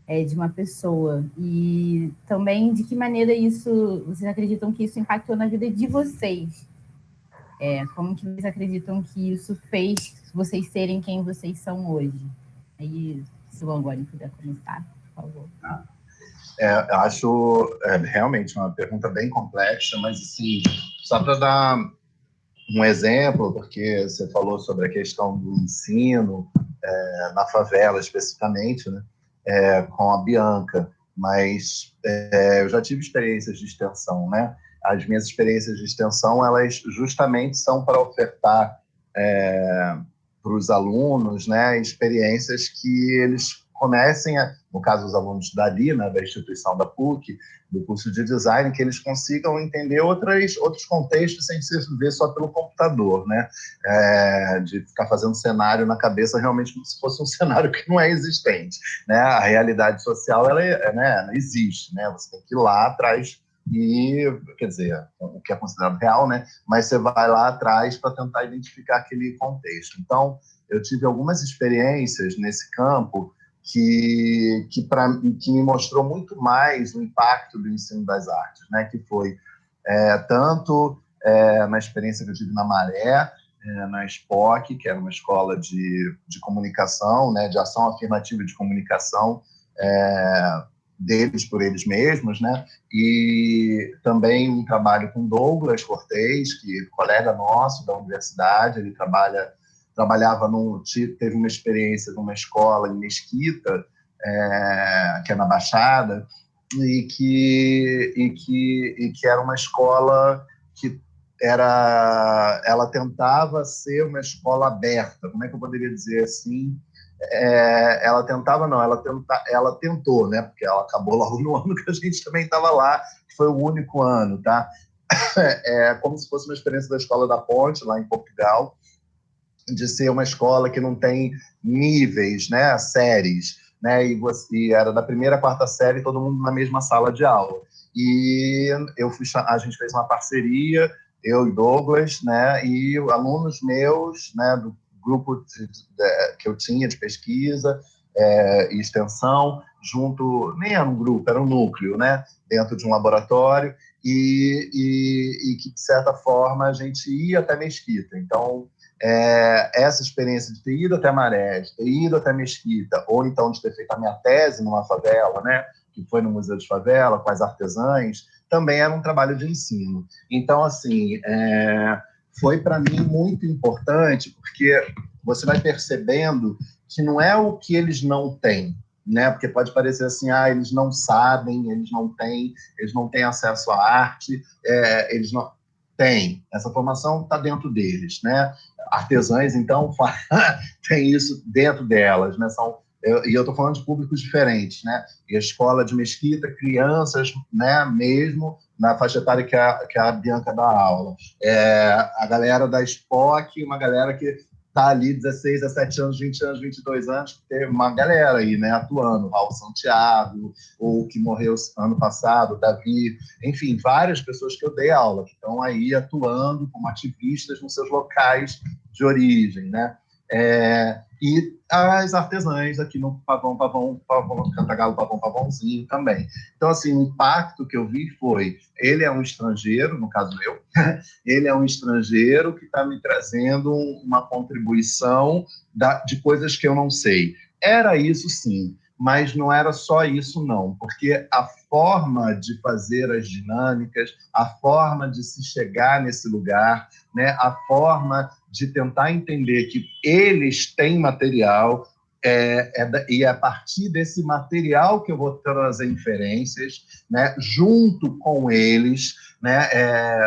de uma pessoa? E também de que maneira vocês acreditam que isso impactou na vida de vocês? Como que vocês acreditam que isso fez vocês serem quem vocês são hoje? Aí, se o Langoni puder começar, por favor. Eu acho realmente uma pergunta bem complexa, mas assim, só para dar um exemplo, porque você falou sobre a questão do ensino na favela especificamente, né, com a Bianca, mas eu já tive experiências de extensão, né? As minhas experiências de extensão, elas justamente são para ofertar para os alunos, né, experiências que eles comecem, no caso dos alunos dali, né, da instituição da PUC, do curso de design, que eles consigam entender outros contextos sem se ver só pelo computador, né? De ficar fazendo cenário na cabeça realmente como se fosse um cenário que não é existente, né? A realidade social, ela não existe, né? Você tem que ir lá atrás e, quer dizer, o que é considerado real, né? Mas você vai lá atrás para tentar identificar aquele contexto. Então, eu tive algumas experiências nesse campo que me mostrou muito mais o impacto do ensino das artes, né? Que foi tanto na experiência que eu tive na Maré, na SPOC, que era uma escola de comunicação, né? De ação afirmativa de comunicação, deles por eles mesmos, né? E também um trabalho com Douglas Cortez, que é colega nosso da universidade, ele trabalhava teve uma experiência numa escola em Mesquita, que é na Baixada, e que era uma escola que ela tentava ser uma escola aberta. Como é que eu poderia dizer assim? Ela tentou, né? Porque ela acabou logo no ano que a gente também estava lá, que foi o único ano, tá? Como se fosse uma experiência da Escola da Ponte, lá em Portugal, de ser uma escola que não tem níveis, né? Séries, né? E era da primeira à quarta série, todo mundo na mesma sala de aula. E a gente fez uma parceria, eu e Douglas, né? E alunos meus, né? Do grupo que eu tinha de pesquisa e extensão, nem era um grupo, era um núcleo, né? Dentro de um laboratório, e que, de certa forma, a gente ia até Mesquita. Então, essa experiência de ter ido até Maré, de ter ido até Mesquita, ou então de ter feito a minha tese numa favela, né? Que foi no Museu de Favela, com as artesãs, também era um trabalho de ensino. Então, assim, foi para mim muito importante, porque você vai percebendo que não é o que eles não têm, né? Porque pode parecer assim, eles não sabem, eles não têm acesso à arte, eles não têm. Essa formação está dentro deles, né? Artesãs, então, tem isso dentro delas, né? E eu estou falando de públicos diferentes, né? E a escola de Mesquita, crianças, né? Mesmo na faixa etária que a Bianca dá aula. A galera da SPOC, uma galera que está ali 16, 17 anos, 20 anos, 22 anos, tem uma galera aí, né? Atuando, Raul Santiago, ou que morreu ano passado, Davi, enfim, várias pessoas que eu dei aula, que estão aí atuando como ativistas nos seus locais de origem, né? E as artesãs aqui no Pavão, Cantagalo, Pavãozinho também. Então, assim, o impacto que eu vi foi, ele é um estrangeiro, no caso eu, ele é um estrangeiro que está me trazendo uma contribuição de coisas que eu não sei. Era isso, sim, mas não era só isso, não, porque a forma de fazer as dinâmicas, a forma de se chegar nesse lugar, né, a forma de tentar entender que eles têm material, e é a partir desse material que eu vou trazer inferências, né, junto com eles, né,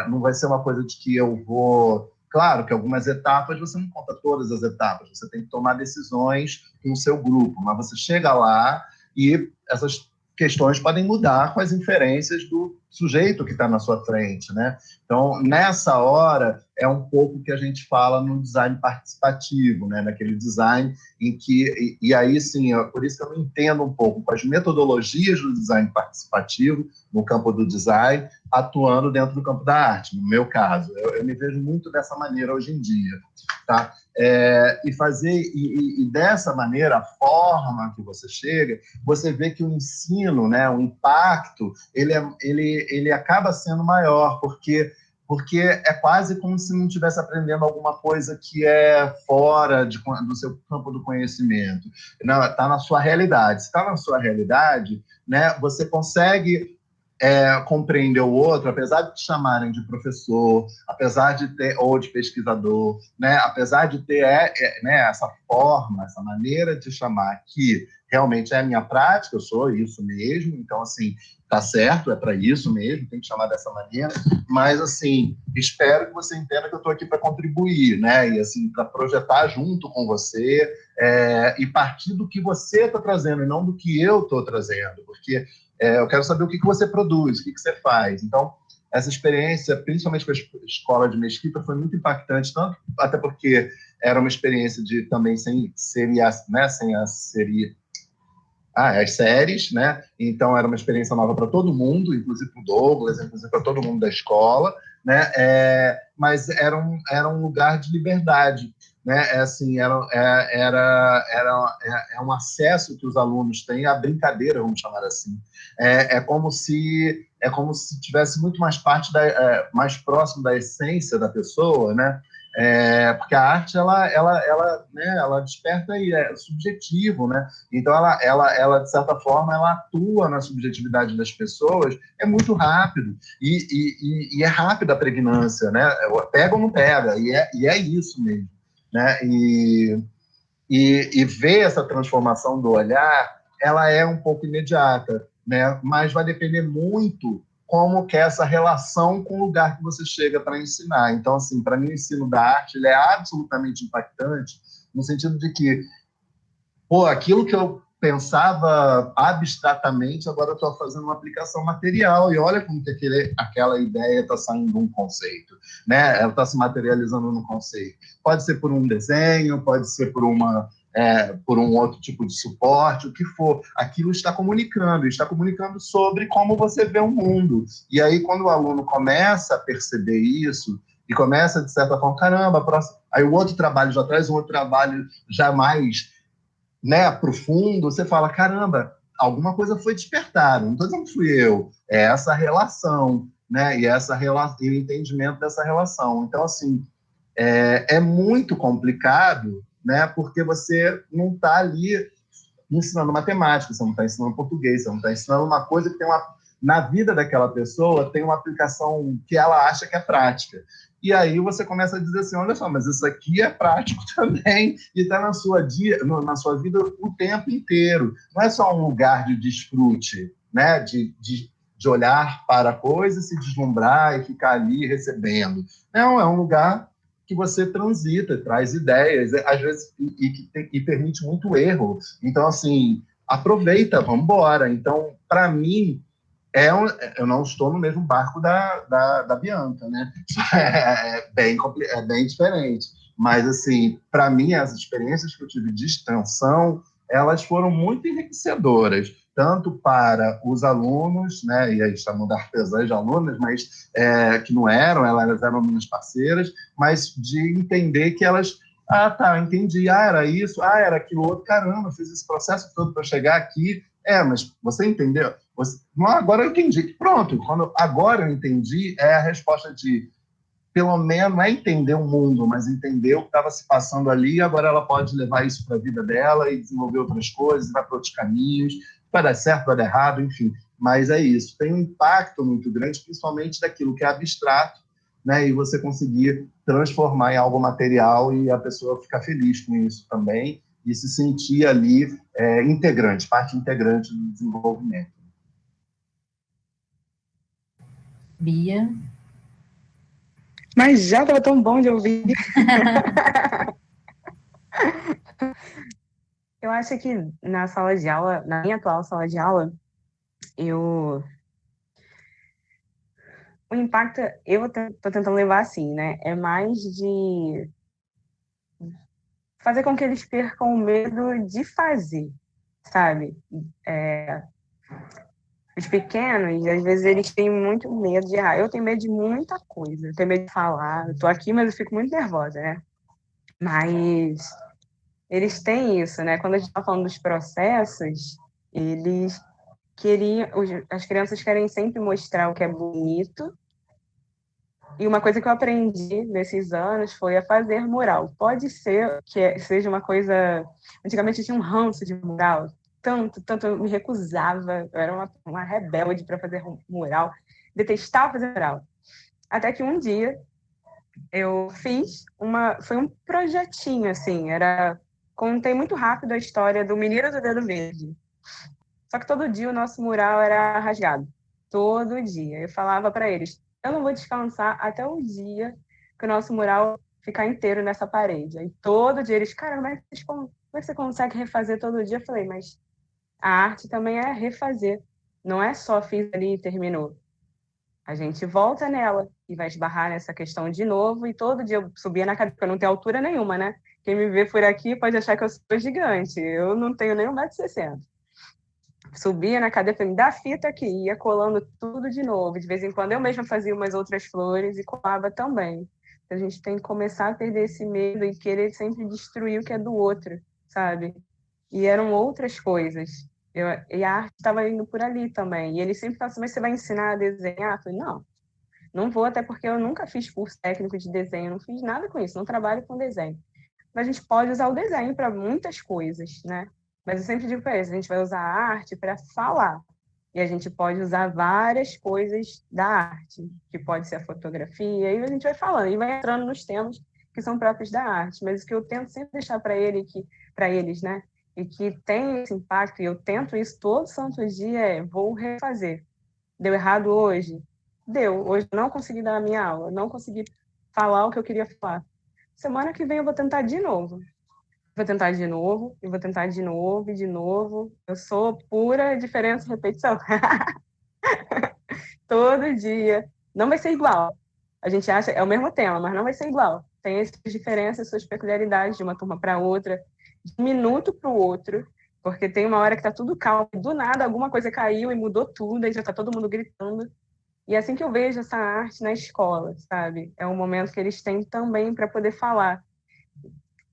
não vai ser uma coisa de que eu vou... Claro que algumas etapas, você não conta todas as etapas, você tem que tomar decisões com o seu grupo, mas você chega lá e essas questões podem mudar com as inferências do sujeito que está na sua frente, né? Então, nessa hora, é um pouco que a gente fala no design participativo, né? Naquele design em que... E aí, sim, por isso que eu me entendo um pouco com as metodologias do design participativo, no campo do design, atuando dentro do campo da arte, no meu caso. Eu me vejo muito dessa maneira hoje em dia, tá? E dessa maneira, a forma que você chega, você vê que o ensino, né, o impacto, ele acaba sendo maior, porque é quase como se não estivesse aprendendo alguma coisa que é fora do seu campo do conhecimento. Está na sua realidade. Se está na sua realidade, né, você consegue compreender o outro, apesar de te chamarem de professor, apesar de ter, ou de pesquisador, né, apesar de ter né, essa forma, essa maneira de chamar que realmente é a minha prática, eu sou isso mesmo, então, assim, tá certo, é para isso mesmo, tem que chamar dessa maneira, mas, assim, espero que você entenda que eu estou aqui para contribuir, né, e, assim, para projetar junto com você, e partir do que você está trazendo, e não do que eu estou trazendo, porque eu quero saber o que você produz, o que você faz. Então, essa experiência, principalmente com a escola de Mesquita, foi muito impactante, tanto até porque era uma experiência de também sem as séries, né? Então era uma experiência nova para todo mundo, inclusive para o Douglas, inclusive para todo mundo da escola, né? Mas era um lugar de liberdade, né? Assim, é um acesso que os alunos têm à brincadeira, vamos chamar assim. É como se tivesse muito mais mais próximo da essência da pessoa, né? Porque a arte ela desperta e é subjetivo, né? Então ela de certa forma ela atua na subjetividade das pessoas, é muito rápido e é rápida a pregnância, né? Pega ou não pega, e é isso mesmo, né? E ver essa transformação do olhar, ela é um pouco imediata, né? Mas vai depender muito como que é essa relação com o lugar que você chega para ensinar. Então, assim, para mim, o ensino da arte ele é absolutamente impactante, no sentido de que, aquilo que eu pensava abstratamente, agora eu estou fazendo uma aplicação material, e olha como que aquela ideia está saindo de um conceito, né? Ela está se materializando no conceito. Pode ser por um desenho, pode ser por um outro tipo de suporte, o que for. Aquilo está comunicando sobre como você vê o mundo. E aí, quando o aluno começa a perceber isso, e começa, de certa forma, caramba, aí o outro trabalho já traz um outro trabalho já mais, né, profundo, você fala, caramba, alguma coisa foi despertada, não estou dizendo que fui eu, é essa relação, né, e o entendimento dessa relação. Então, assim, é muito complicado, né, porque você não está ali ensinando matemática, você não está ensinando português, você não está ensinando uma coisa que na vida daquela pessoa tem uma aplicação que ela acha que é prática. E aí você começa a dizer assim, olha só, mas isso aqui é prático também e está na sua vida o tempo inteiro. Não é só um lugar de desfrute, né? De olhar para a coisa, se deslumbrar e ficar ali recebendo. Não, é um lugar que você transita, traz ideias, às vezes, e permite muito erro. Então, assim, aproveita, vamos embora. Então, para mim, eu não estou no mesmo barco da Bianca, né? É bem diferente. Mas, assim, para mim, as experiências que eu tive de extensão, elas foram muito enriquecedoras, tanto para os alunos, né? E aí estamos da artesãs de alunas, mas que não elas eram minhas parceiras, mas de entender que elas... entendi. Era isso. Era aquilo outro. Caramba, fiz esse processo todo para chegar aqui. Mas você entendeu? Agora eu entendi. Pronto, agora eu entendi, é a resposta de, pelo menos, não é entender o mundo, mas entender o que estava se passando ali, e agora ela pode levar isso para a vida dela e desenvolver outras coisas, vai para outros caminhos, vai dar certo, vai dar errado, enfim. Mas é isso, tem um impacto muito grande, principalmente daquilo que é abstrato, né, e você conseguir transformar em algo material e a pessoa ficar feliz com isso também e se sentir ali parte integrante do desenvolvimento. Bia? Mas já estava tão bom de ouvir. Eu acho que na sala de aula, na minha atual sala de aula, o impacto, eu estou tentando levar assim, né? É mais de fazer com que eles percam o medo de fazer, sabe? Os pequenos, às vezes, eles têm muito medo de errar. Eu tenho medo de muita coisa. Eu tenho medo de falar. Eu tô aqui, mas eu fico muito nervosa, né? Mas eles têm isso, né? Quando a gente tá falando dos processos, eles as crianças querem sempre mostrar o que é bonito. E uma coisa que eu aprendi nesses anos foi a fazer mural. Pode ser que seja uma coisa... Antigamente tinha um ranço de mural. tanto, eu me recusava, eu era uma rebelde para fazer mural, detestava fazer mural. Até que um dia eu fiz foi um projetinho, assim, contei muito rápido a história do Menino do Dedo Verde. Só que todo dia o nosso mural era rasgado. Todo dia. Eu falava para eles, eu não vou descansar até o dia que o nosso mural ficar inteiro nessa parede. Aí todo dia eles, cara, como é que você consegue refazer todo dia? Eu falei, mas a arte também é refazer. Não é só fiz ali e terminou. A gente volta nela e vai esbarrar nessa questão de novo. E todo dia eu subia na cadeira, porque eu não tenho altura nenhuma, né? Quem me vê por aqui pode achar que eu sou gigante. Eu não tenho nem 1,60 m. Subia na cadeira, me dá fita aqui, ia colando tudo de novo. De vez em quando eu mesma fazia umas outras flores e colava também. A gente tem que começar a perder esse medo e querer sempre destruir o que é do outro, sabe? E eram outras coisas. E a arte estava indo por ali também. E ele sempre falavam assim, mas você vai ensinar a desenhar? Eu falei, não vou, até porque eu nunca fiz curso técnico de desenho, não fiz nada com isso, não trabalho com desenho. Mas a gente pode usar o desenho para muitas coisas, né? Mas eu sempre digo para eles, a gente vai usar a arte para falar. E a gente pode usar várias coisas da arte, que pode ser a fotografia, e a gente vai falando, e vai entrando nos temas que são próprios da arte. Mas o que eu tento sempre deixar para eles, né? E que tem esse impacto, e eu tento isso todo santo dia, vou refazer. Deu errado hoje? Deu. Hoje eu não consegui dar a minha aula, não consegui falar o que eu queria falar. Semana que vem eu vou tentar de novo. Vou tentar de novo, e vou tentar de novo, e de novo. Eu sou pura diferença e repetição. Todo dia. Não vai ser igual. A gente acha, é o mesmo tema, mas não vai ser igual. Tem essas diferenças, suas peculiaridades de uma turma para outra, de um minuto para o outro, porque tem uma hora que está tudo calmo, do nada alguma coisa caiu e mudou tudo, aí já está todo mundo gritando. E é assim que eu vejo essa arte na escola, sabe? É um momento que eles têm também para poder falar.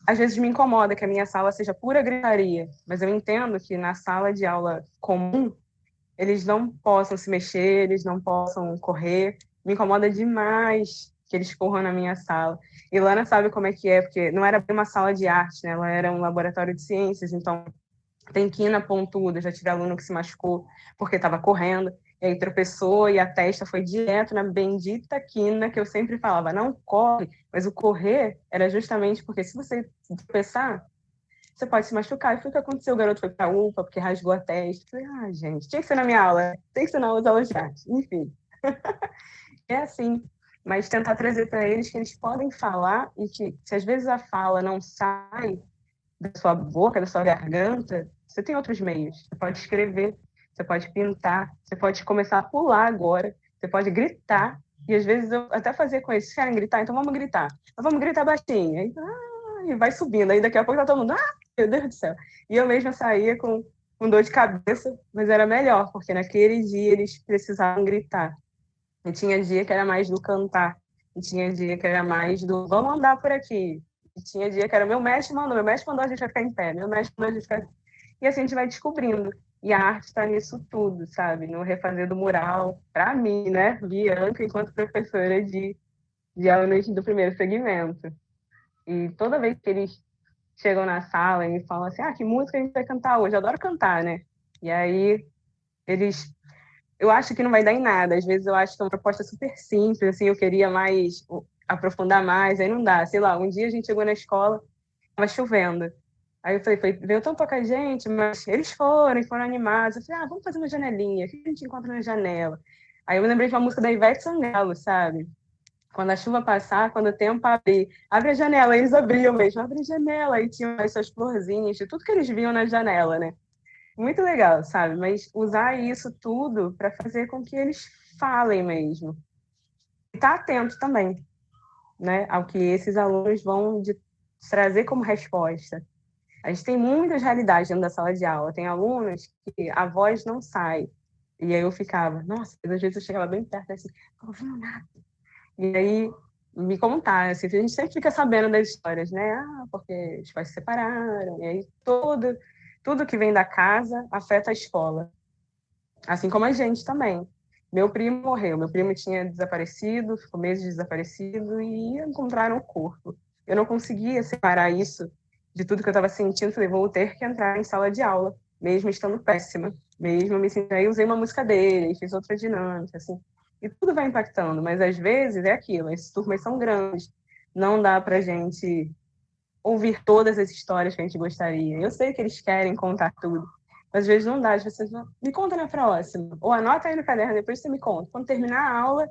Às vezes me incomoda que a minha sala seja pura gritaria, mas eu entendo que na sala de aula comum eles não possam se mexer, eles não possam correr. Me incomoda demais que eles corram na minha sala. E Lana sabe como é que é, porque não era bem uma sala de arte, né? Ela era um laboratório de ciências, então tem quina pontuda, já tive aluno que se machucou porque estava correndo, e aí tropeçou e a testa foi direto na bendita quina, que eu sempre falava, não corre, mas o correr era justamente porque se você tropeçar, você pode se machucar. E foi o que aconteceu, o garoto foi para a UPA porque rasgou a testa. Eu falei, gente, tinha que ser na minha aula, tem que ser nas aulas de arte, enfim. É assim, mas tentar trazer para eles que eles podem falar e que se às vezes a fala não sai da sua boca, da sua garganta, você tem outros meios. Você pode escrever, você pode pintar, você pode começar a pular agora, você pode gritar. E às vezes eu até fazia com eles, querem gritar? Então vamos gritar. Mas vamos gritar baixinho. Aí, e vai subindo. Aí daqui a pouco tá todo mundo, meu Deus do céu. E eu mesma saía com dor de cabeça, mas era melhor, porque naquele dia eles precisavam gritar. E tinha dia que era mais do cantar, e tinha dia que era mais do vamos andar por aqui. E tinha dia que era meu mestre mandou a gente vai ficar em pé, meu mestre mandou a gente ficar... E assim a gente vai descobrindo. E a arte está nisso tudo, sabe? No refazer do mural, para mim, né? Bianca, enquanto professora de alunos do primeiro segmento. E toda vez que eles chegam na sala e falam assim, que música a gente vai cantar hoje? Eu adoro cantar, né? E aí eles... Eu acho que não vai dar em nada. Às vezes eu acho que é uma proposta super simples, assim, eu queria mais, aprofundar mais, aí não dá. Sei lá, um dia a gente chegou na escola, estava chovendo. Aí eu falei, veio tão pouca gente, mas eles foram animados. Eu falei, vamos fazer uma janelinha, o que a gente encontra na janela? Aí eu me lembrei de uma música da Ivete Sangalo, sabe? Quando a chuva passar, quando o tempo abrir, abre a janela. Eles abriam mesmo, abre a janela. Aí tinham essas florzinhas, de tudo que eles viam na janela, né? Muito legal, sabe? Mas usar isso tudo para fazer com que eles falem mesmo. E estar atento também, né? Ao que esses alunos vão trazer como resposta. A gente tem muitas realidades dentro da sala de aula. Tem alunos que a voz não sai. E aí eu ficava, nossa, às vezes eu chegava bem perto, assim, não ouvindo nada. E aí me contar, assim, a gente sempre fica sabendo das histórias, né? Porque os pais se separaram, e aí tudo que vem da casa afeta a escola. Assim como a gente também. Meu primo morreu, meu primo tinha desaparecido, ficou meses desaparecido e encontraram o corpo. Eu não conseguia separar isso de tudo que eu estava sentindo, falei, vou ter que entrar em sala de aula mesmo estando péssima, mesmo me sentindo... Aí usei uma música dele, fiz outra dinâmica, assim, e tudo vai impactando, mas às vezes é aquilo, as turmas são grandes, não dá pra gente ouvir todas as histórias que a gente gostaria. Eu sei que eles querem contar tudo, mas às vezes não dá, às vezes você fala, me conta na próxima, ou anota aí no caderno, depois você me conta. Quando terminar a aula,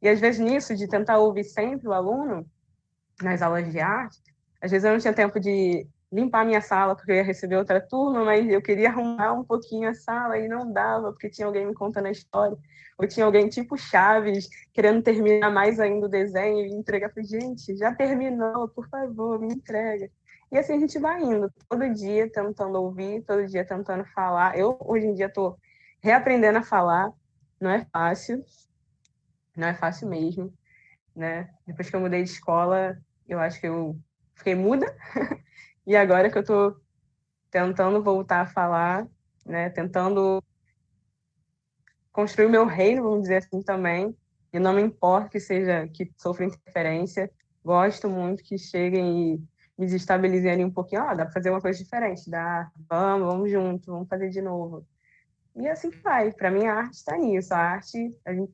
e às vezes nisso, de tentar ouvir sempre o aluno, nas aulas de arte, às vezes eu não tinha tempo de limpar a minha sala, porque eu ia receber outra turma, mas eu queria arrumar um pouquinho a sala e não dava, porque tinha alguém me contando a história, ou tinha alguém tipo Chaves, querendo terminar mais ainda o desenho e entregar. Eu falei, gente, já terminou, por favor, me entrega. E assim a gente vai indo, todo dia tentando ouvir, todo dia tentando falar. Eu, hoje em dia, estou reaprendendo a falar, não é fácil, não é fácil mesmo, né? Depois que eu mudei de escola, eu acho que eu fiquei muda, e agora que eu estou tentando voltar a falar, né? Tentando construir o meu reino, vamos dizer assim também, e não me importa que seja, que sofra interferência, gosto muito que cheguem e me desestabilizem ali um pouquinho, dá para fazer uma coisa diferente, dá, vamos junto, vamos fazer de novo. E assim que vai, para mim a arte está nisso, a arte eu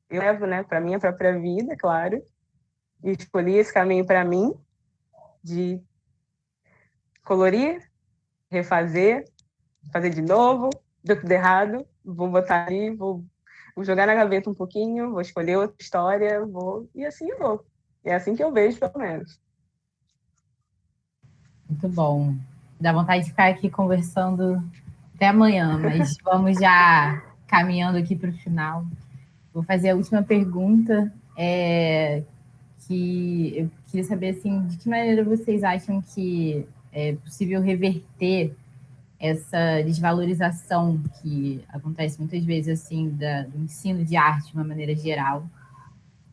levo, né, para minha própria vida, claro, e escolhi esse caminho para mim, de colorir, refazer, fazer de novo, deu tudo errado, vou botar ali, vou jogar na gaveta um pouquinho, vou escolher outra história, e assim eu vou. É assim que eu vejo, pelo menos. Muito bom. Dá vontade de ficar aqui conversando até amanhã, mas vamos já caminhando aqui para o final. Vou fazer a última pergunta, que eu queria saber assim, de que maneira vocês acham que é possível reverter essa desvalorização que acontece muitas vezes assim do ensino de arte de uma maneira geral,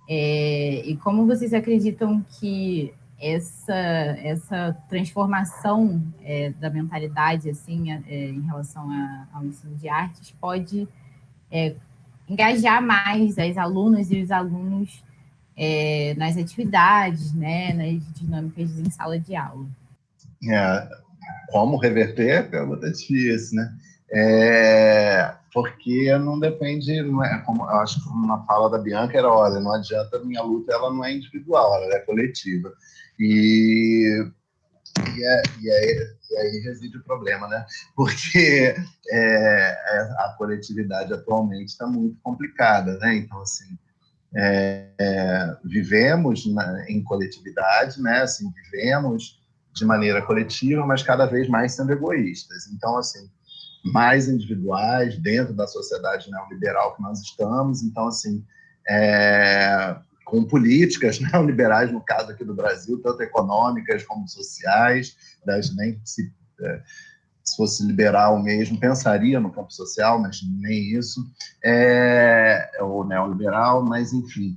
e como vocês acreditam que essa transformação da mentalidade assim em relação ao ensino de artes pode engajar mais as alunas e os alunos nas atividades, né, nas dinâmicas em sala de aula. Como reverter? A pergunta é difícil, né? Porque não depende, não é, como, eu acho que uma fala da Bianca era, olha, não adianta, a minha luta ela não é individual, ela é coletiva. E aí reside o problema, né? Porque a coletividade atualmente está muito complicada, né? Então, assim, vivemos em coletividade, né? Assim, vivemos de maneira coletiva, mas cada vez mais sendo egoístas. Então, assim, mais individuais dentro da sociedade neoliberal que nós estamos. Então, assim, com políticas neoliberais, no caso aqui do Brasil, tanto econômicas como sociais, nem se fosse liberal mesmo, pensaria no campo social, mas nem isso, ou neoliberal, mas enfim.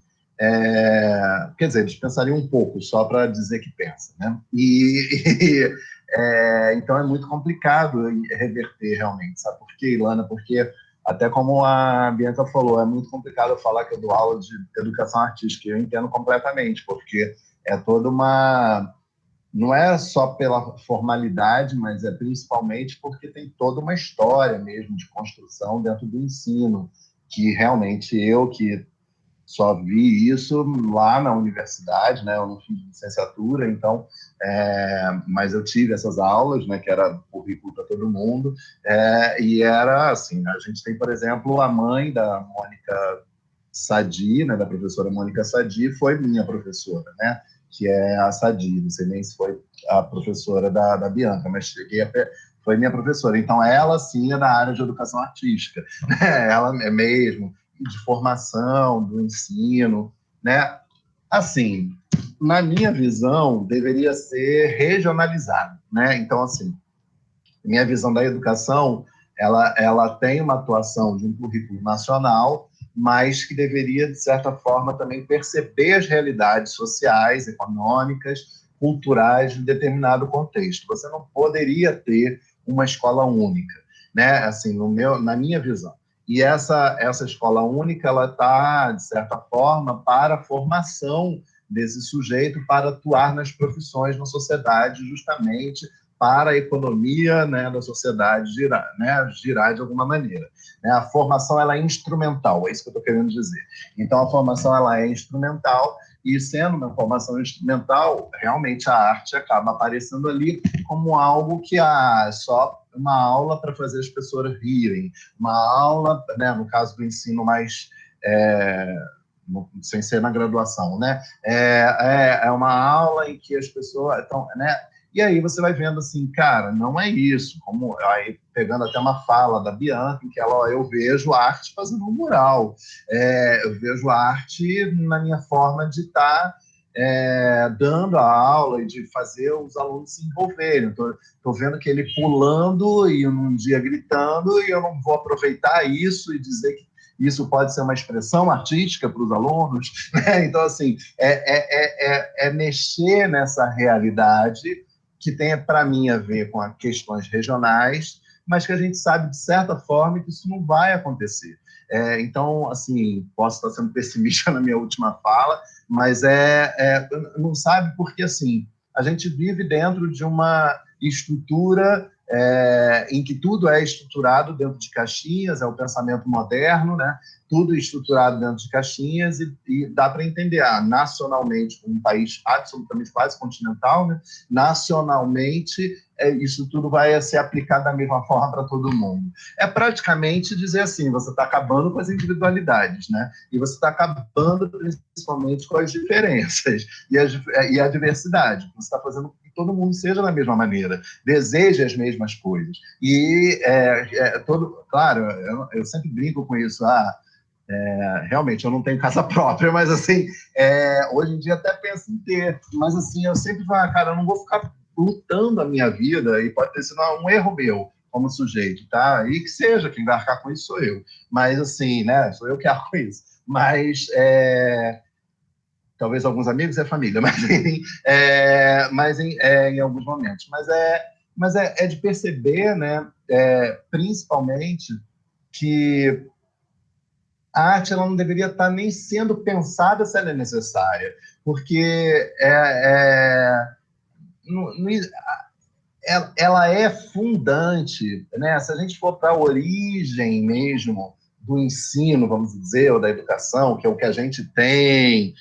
Quer dizer, eles pensariam um pouco, só para dizer que pensa, né? Então é muito complicado reverter realmente, sabe por quê, Ilana? Porque, até como a Bianca falou, é muito complicado falar que eu dou aula de educação artística, eu entendo completamente, porque é toda uma... Não é só pela formalidade, mas é principalmente porque tem toda uma história mesmo de construção dentro do ensino, que realmente eu, que só vi isso lá na universidade, né? Eu não fiz licenciatura, então, mas eu tive essas aulas, né? Que era currículo para todo mundo, e era assim, a gente tem, por exemplo, a mãe da Mônica Sadi, né? Da professora Mônica Sadi, foi minha professora, né? Que é a Sadi, não sei nem se foi a professora da Bianca, mas foi minha professora. Então, ela, sim, é da área de educação artística, né? Ela é mesmo de formação, do ensino, né? Assim, na minha visão, deveria ser regionalizado, né? Então, assim, minha visão da educação, ela tem uma atuação de um currículo nacional, mas que deveria, de certa forma, também perceber as realidades sociais, econômicas, culturais de determinado contexto. Você não poderia ter uma escola única, né? Assim, na minha visão. E essa escola única, ela está, de certa forma, para a formação desse sujeito para atuar nas profissões na sociedade, justamente para a economia, né, da sociedade girar de alguma maneira. Né? A formação ela é instrumental, é isso que eu estou querendo dizer. Então, a formação ela é instrumental, e sendo uma formação instrumental, realmente a arte acaba aparecendo ali como algo que é só uma aula para fazer as pessoas rirem, uma aula, né, no caso do ensino mais... sem ser na graduação, né? É uma aula em que as pessoas... Então, né? E aí você vai vendo assim, cara, não é isso. Como aí pegando até uma fala da Bianca, em que eu vejo arte fazendo um mural. Eu vejo arte na minha forma de estar dando a aula e de fazer os alunos se envolverem. Estou vendo que ele pulando e um dia gritando, e eu não vou aproveitar isso e dizer que isso pode ser uma expressão artística para os alunos, né? Então, assim, é mexer nessa realidade que tem, para mim, a ver com as questões regionais, mas que a gente sabe, de certa forma, que isso não vai acontecer. Então, assim, posso estar sendo pessimista na minha última fala, mas não sabe porque, assim, a gente vive dentro de uma estrutura em que tudo é estruturado dentro de caixinhas, é o pensamento moderno, né? Tudo estruturado dentro de caixinhas, e dá para entender, nacionalmente, um país absolutamente quase continental, né? Nacionalmente, isso tudo vai ser aplicado da mesma forma para todo mundo. É praticamente dizer assim, você está acabando com as individualidades, né? E você está acabando principalmente com as diferenças e a diversidade. Você está fazendo com que todo mundo seja da mesma maneira, deseje as mesmas coisas. E, claro, eu sempre brinco com isso, realmente, eu não tenho casa própria, mas, assim, hoje em dia até penso em ter, mas, assim, eu sempre falo, cara, eu não vou ficar lutando a minha vida, e pode ter sido um erro meu como sujeito, tá? E que seja, quem vai arcar com isso sou eu. Mas, assim, né, sou eu que arco com isso. Mas, talvez alguns amigos é família, mas, enfim, em alguns momentos. Mas é de perceber, né, principalmente, que a arte ela não deveria estar nem sendo pensada se ela é necessária, porque ela é fundante, né? Se a gente for para a origem mesmo do ensino, vamos dizer, ou da educação, que é o que a gente tem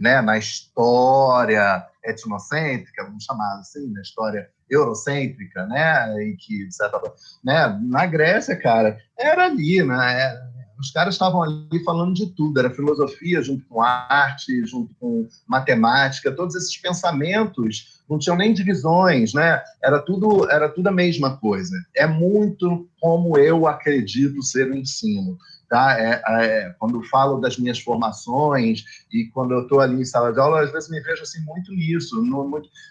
né, na história etnocêntrica, vamos chamar assim, na história eurocêntrica, né? E que, de certa forma, né, na Grécia, cara, era ali, né? Os caras estavam ali falando de tudo, era filosofia junto com arte, junto com matemática, todos esses pensamentos não tinham nem divisões, né? Era tudo a mesma coisa. É muito como eu acredito ser o ensino. Tá? Quando falo das minhas formações e quando eu estou ali em sala de aula, às vezes me vejo assim, muito nisso.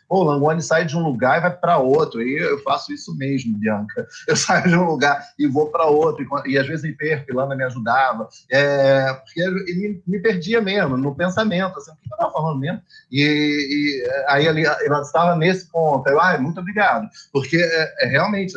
O Langoni sai de um lugar e vai para outro, e eu faço isso mesmo, Bianca. Eu saio de um lugar e vou para outro, e às vezes me perco, e Lana me ajudava, porque ele me perdia mesmo, no pensamento, assim, o que eu estava falando mesmo? E aí ela estava nesse ponto, muito obrigado, porque realmente...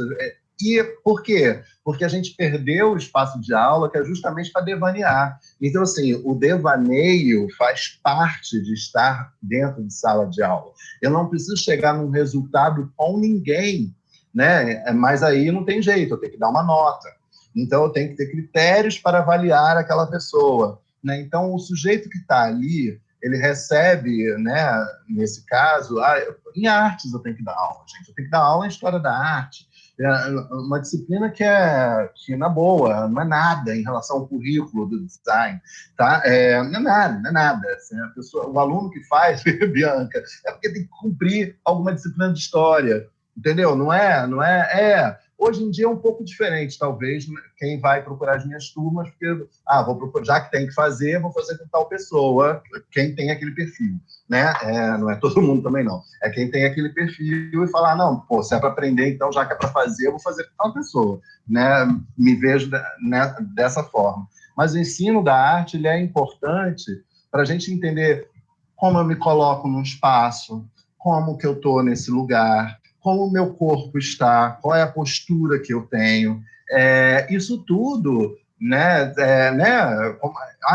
E por quê? Porque a gente perdeu o espaço de aula, que é justamente para devanear. Então, assim, o devaneio faz parte de estar dentro de sala de aula. Eu não preciso chegar num resultado com ninguém, né? Mas aí não tem jeito, eu tenho que dar uma nota. Então, eu tenho que ter critérios para avaliar aquela pessoa, né? Então, o sujeito que está ali, ele recebe, né, nesse caso, em artes eu tenho que dar aula, gente. Eu tenho que dar aula em história da arte. Uma disciplina que, na boa, não é nada em relação ao currículo do design, tá? Não é nada. Assim, o aluno que faz, Bianca, é porque tem que cumprir alguma disciplina de história, entendeu? Não é. Hoje em dia é um pouco diferente, talvez, quem vai procurar as minhas turmas, porque, vou procurar, já que tem que fazer, vou fazer com tal pessoa, quem tem aquele perfil, né? Não é todo mundo também, não. É quem tem aquele perfil e falar, não, se é para aprender, então, já que é para fazer, eu vou fazer com tal pessoa, né? Me vejo dessa forma. Mas o ensino da arte, ele é importante para a gente entender como eu me coloco num espaço, como que eu estou nesse lugar, como o meu corpo está, qual é a postura que eu tenho. Isso tudo, né,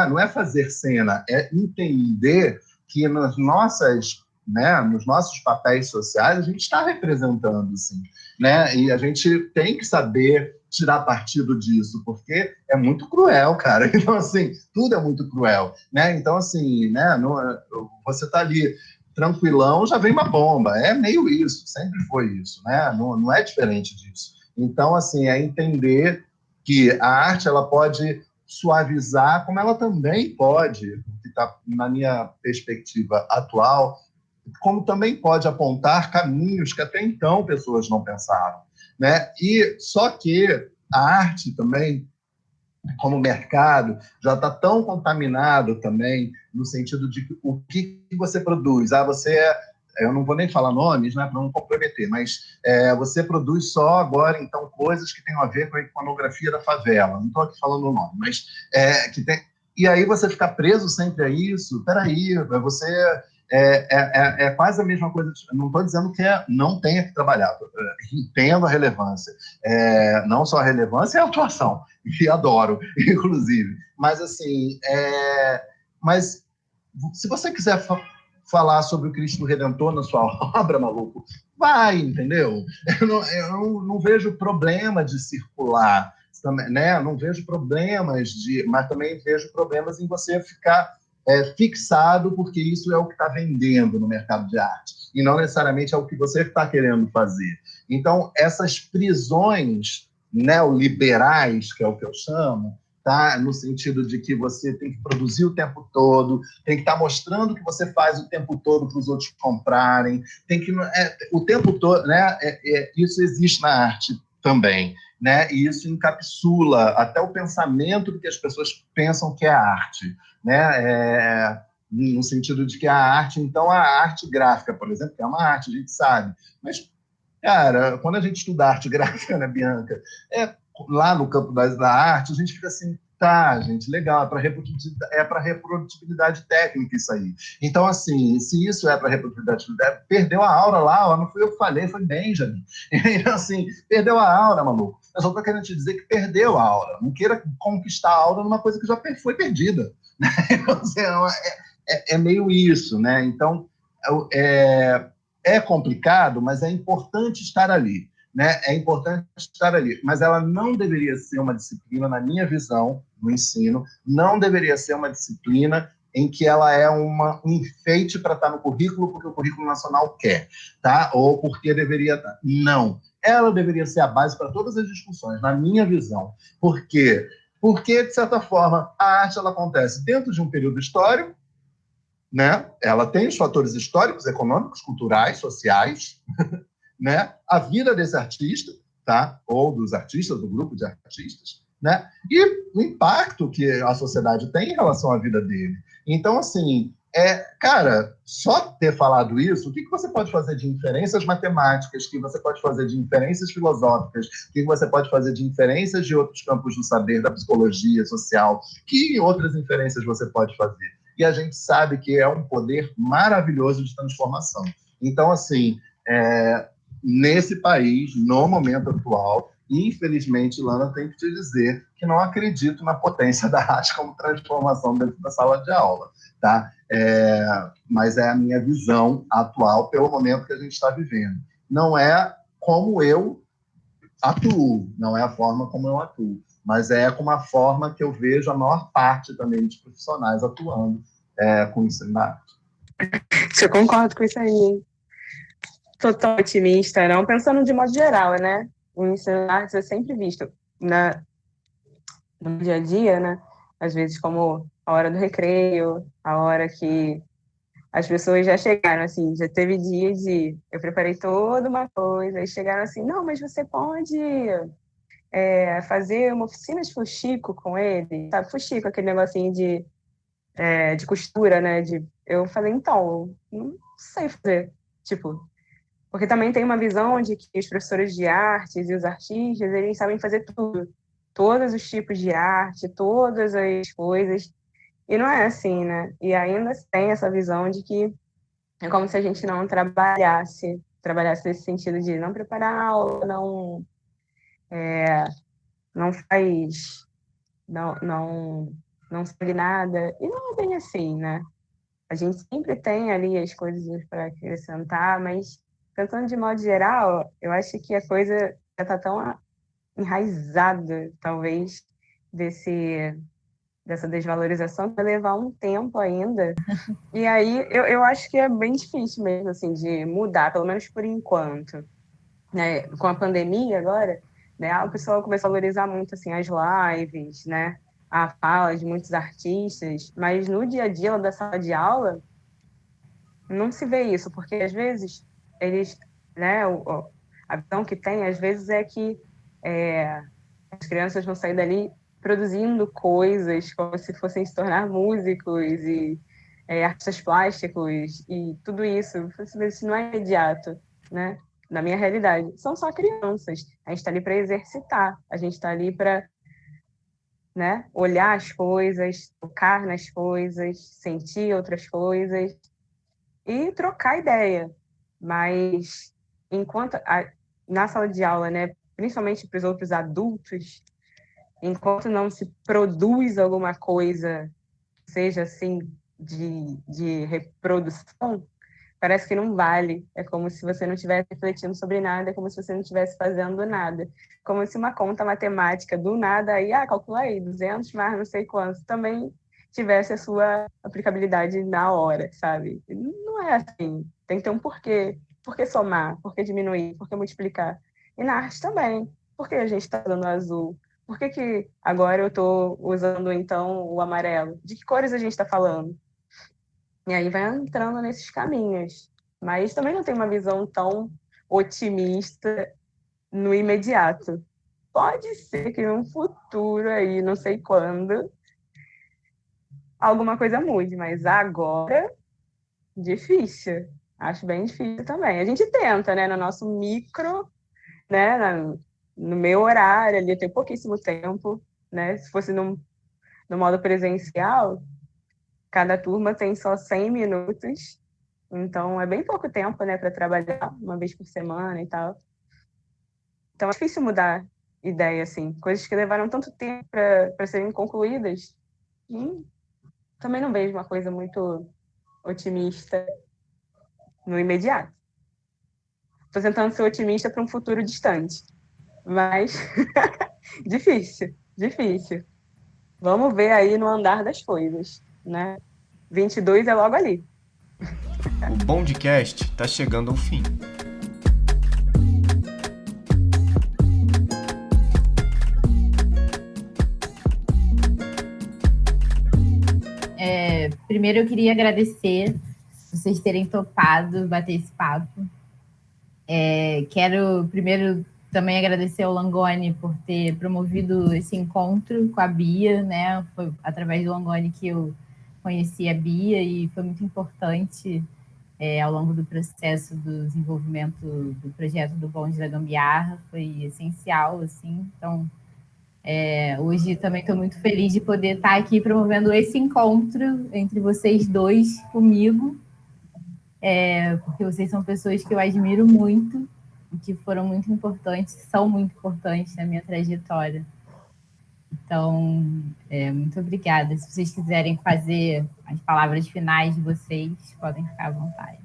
não é fazer cena, é entender que nas nossas né, nos nossos papéis sociais, a gente está representando, sim, né? E a gente tem que saber tirar partido disso, porque é muito cruel, cara. Então, assim, tudo é muito cruel, né? Então, assim, né, você tá ali tranquilão, já vem uma bomba. É meio isso, sempre foi isso, né? Não é diferente disso. Então, assim, é entender que a arte, ela pode suavizar, como ela também pode, que está na minha perspectiva atual, como também pode apontar caminhos que até então pessoas não pensaram, né? E só que a arte também, como mercado, já está tão contaminado também, no sentido de o que você produz. Eu não vou nem falar nomes, né, para não comprometer, mas você produz só agora, então, coisas que tenham a ver com a iconografia da favela. Não estou aqui falando o nome, mas que tem... E aí você ficar preso sempre a isso, peraí, você... É quase a mesma coisa. Não estou dizendo que não tenha que trabalhar, entendo a relevância. Não só a relevância, é a atuação, e adoro, inclusive. Mas, assim, mas se você quiser falar sobre o Cristo Redentor na sua obra, maluco, vai, entendeu? Eu não vejo problema de circular, né? Não vejo problemas mas também vejo problemas em você ficar fixado, porque isso é o que está vendendo no mercado de arte, e não necessariamente é o que você está querendo fazer. Então, essas prisões neoliberais, que é o que eu chamo, tá? No sentido de que você tem que produzir o tempo todo, tem que estar mostrando o que você faz o tempo todo para os outros comprarem, tem que o tempo todo, né? Isso existe na arte também, né? E isso encapsula até o pensamento do que as pessoas pensam que é arte, né? No sentido de que a arte, então a arte gráfica, por exemplo, que é uma arte, a gente sabe, mas, cara, quando a gente estuda arte gráfica, né, Bianca, lá no campo da arte, a gente fica assim, tá, gente, legal, é para reprodutibilidade técnica isso aí. Então, assim, se isso é para reprodutibilidade, perdeu a aura lá, ó, não fui eu que falei, foi Benjamin. Então, assim, perdeu a aura, maluco. Eu só estou querendo te dizer que perdeu a aura. Não queira conquistar a aura numa coisa que já foi perdida. Então, assim, é meio isso, né? Então, é complicado, mas é importante estar ali. Né? É importante estar ali, mas ela não deveria ser uma disciplina, na minha visão, no ensino, não deveria ser uma disciplina em que ela é um enfeite para estar no currículo, porque o currículo nacional quer, tá? Ou porque deveria... Não. Ela deveria ser a base para todas as discussões, na minha visão. Por quê? Porque, de certa forma, a arte ela acontece dentro de um período histórico, né? Ela tem os fatores históricos, econômicos, culturais, sociais, né? A vida desse artista, tá? Ou dos artistas, do grupo de artistas, né? E o impacto que a sociedade tem em relação à vida dele. Então, assim, cara, só ter falado isso, o que você pode fazer de inferências matemáticas, o que você pode fazer de inferências filosóficas, o que você pode fazer de inferências de outros campos do saber, da psicologia social, que outras inferências você pode fazer? E a gente sabe que é um poder maravilhoso de transformação. Então, assim, nesse país, no momento atual, infelizmente, Lana, tem que te dizer que não acredito na potência da arte como transformação dentro da sala de aula, tá? Mas é a minha visão atual pelo momento que a gente está vivendo. Não é como eu atuo, não é a forma como eu atuo, mas é como a forma que eu vejo a maior parte também dos profissionais atuando com isso na arte. Eu concordo com isso aí, hein? Tô tão otimista, não pensando de modo geral, né? O ensino de artes é sempre visto no dia a dia, né? Às vezes como a hora do recreio, a hora que as pessoas já chegaram, assim, já teve dia de... Eu preparei toda uma coisa, e chegaram assim, não, mas você pode fazer uma oficina de fuxico com ele, sabe? Fuxico, aquele negocinho de costura, né? Eu falei, então, não sei fazer, tipo... Porque também tem uma visão de que os professores de artes e os artistas, eles sabem fazer tudo. Todos os tipos de arte, todas as coisas. E não é assim, né? E ainda tem essa visão de que é como se a gente não trabalhasse nesse sentido de não preparar aula, não faz, não segue nada. E não é bem assim, né? A gente sempre tem ali as coisas para acrescentar, mas pensando de modo geral, eu acho que a coisa já está tão enraizada, talvez, dessa desvalorização, vai levar um tempo ainda. E aí eu acho que é bem difícil mesmo, assim, de mudar, pelo menos por enquanto. Né? Com a pandemia agora, né, o pessoal começou a valorizar muito assim, as lives, né? A fala de muitos artistas, mas no dia a dia da sala de aula, não se vê isso, porque às vezes eles, né, a visão que tem, às vezes, é que as crianças vão sair dali produzindo coisas como se fossem se tornar músicos e artistas plásticos e tudo isso. Isso não é imediato, né? Na minha realidade. São só crianças. A gente está ali para exercitar, a gente está ali para, né, olhar as coisas, tocar nas coisas, sentir outras coisas e trocar ideia. Mas enquanto na sala de aula, né, principalmente para os outros adultos, enquanto não se produz alguma coisa, seja assim, de reprodução, parece que não vale. É como se você não estivesse refletindo sobre nada, é como se você não estivesse fazendo nada. Como se uma conta matemática do nada, aí, calcula aí, 200 mais não sei quantos, também tivesse a sua aplicabilidade na hora, sabe? Não é assim. Tem que ter um porquê. Por que somar? Por que diminuir? Por que multiplicar? E na arte também. Por que a gente está usando o azul? Por que agora eu estou usando, então, o amarelo? De que cores a gente está falando? E aí vai entrando nesses caminhos. Mas também não tem uma visão tão otimista no imediato. Pode ser que no futuro aí, não sei quando, alguma coisa mude, mas agora, difícil. Acho bem difícil também. A gente tenta, né, no nosso micro, né, no meu horário ali, eu tenho pouquíssimo tempo, né, se fosse no modo presencial, cada turma tem só 100 minutos, então é bem pouco tempo, né, para trabalhar uma vez por semana e tal. Então é difícil mudar ideia, assim, coisas que levaram tanto tempo para serem concluídas. Também não vejo uma coisa muito otimista no imediato. Estou tentando ser otimista para um futuro distante, mas difícil. Vamos ver aí no andar das coisas, né? 22 é logo ali. O Bondcast está chegando ao fim. Primeiro eu queria agradecer vocês terem topado bater esse papo. Quero primeiro também agradecer ao Langoni por ter promovido esse encontro com a Bia, né? Foi através do Langoni que eu conheci a Bia e foi muito importante ao longo do processo do desenvolvimento do projeto do Bonde da Gambiarra, foi essencial, assim. Então, hoje também estou muito feliz de poder estar aqui promovendo esse encontro entre vocês dois comigo, porque vocês são pessoas que eu admiro muito e que foram muito importantes, são muito importantes na minha trajetória. Então, muito obrigada. Se vocês quiserem fazer as palavras finais de vocês, podem ficar à vontade.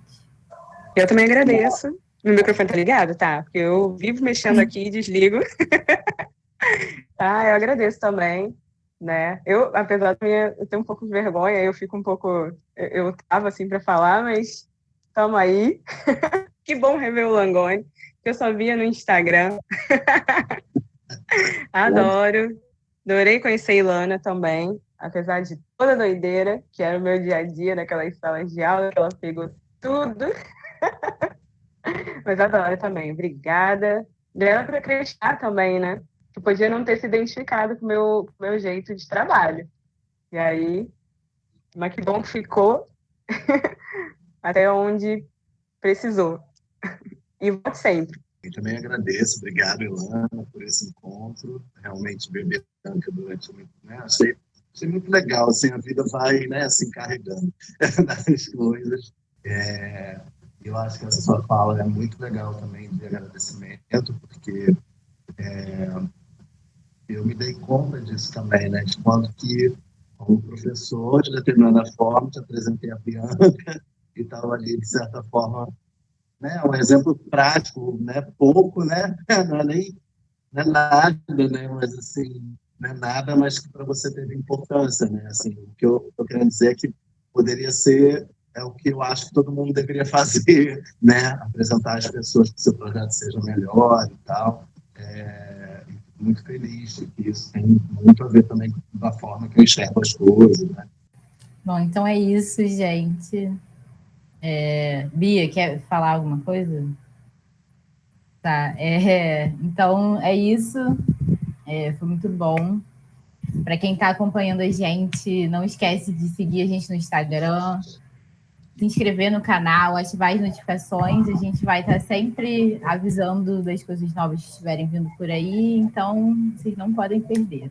Eu também agradeço. Meu microfone tá ligado? Tá, porque eu vivo mexendo aqui e desligo. Eu agradeço também, né? Eu, apesar de eu ter um pouco de vergonha, eu fico um pouco... Eu tava assim para falar, mas tamo aí. Que bom rever o Langoni, que eu só via no Instagram. Adorei conhecer a Ilana também, apesar de toda a doideira, que era o meu dia a dia naquelas salas de aula, que ela pegou tudo. Mas adoro também, obrigada. Dela para acreditar também, né? Que podia não ter se identificado com o meu jeito de trabalho. E aí, mas que bom que ficou até onde precisou. E volte sempre. Eu também agradeço, obrigado, Ilana, por esse encontro. Realmente, beber Bianca durante muito, né? Achei muito legal, assim, a vida vai, né, se encarregando das coisas. Eu acho que essa sua fala é muito legal também de agradecimento, porque eu me dei conta disso também, né, de quanto que como professor, de determinada forma, te apresentei a Bianca, e estava ali, de certa forma, né, um exemplo prático, né, pouco, né, não é nem não é nada, né, mas assim, não é nada, mas que para você teve importância, né, assim, o que eu tô querendo dizer é que poderia ser, o que eu acho que todo mundo deveria fazer, né, apresentar às pessoas que o seu projeto seja melhor e tal, muito feliz de que isso tem muito a ver também com a forma que eu enxergo as coisas, né. Bom, então é isso, gente. Bia, quer falar alguma coisa? Tá, então é isso. Foi muito bom. Para quem está acompanhando a gente, não esquece de seguir a gente no Instagram, se inscrever no canal, ativar as notificações. A gente vai estar sempre avisando das coisas novas que estiverem vindo por aí, então vocês não podem perder.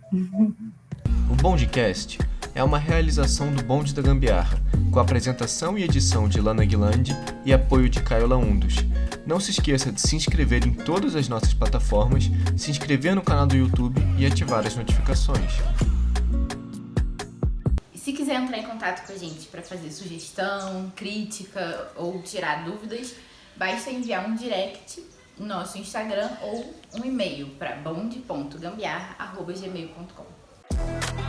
O Bondcast é uma realização do Bonde da Gambiarra, com apresentação e edição de Lana Guilandi e apoio de Caio Laundos. Não se esqueça de se inscrever em todas as nossas plataformas, se inscrever no canal do YouTube e ativar as notificações. E se quiser entrar em contato com a gente para fazer sugestão, crítica ou tirar dúvidas, basta enviar um direct no nosso Instagram ou um e-mail para bonde.gambiarra@gmail.com.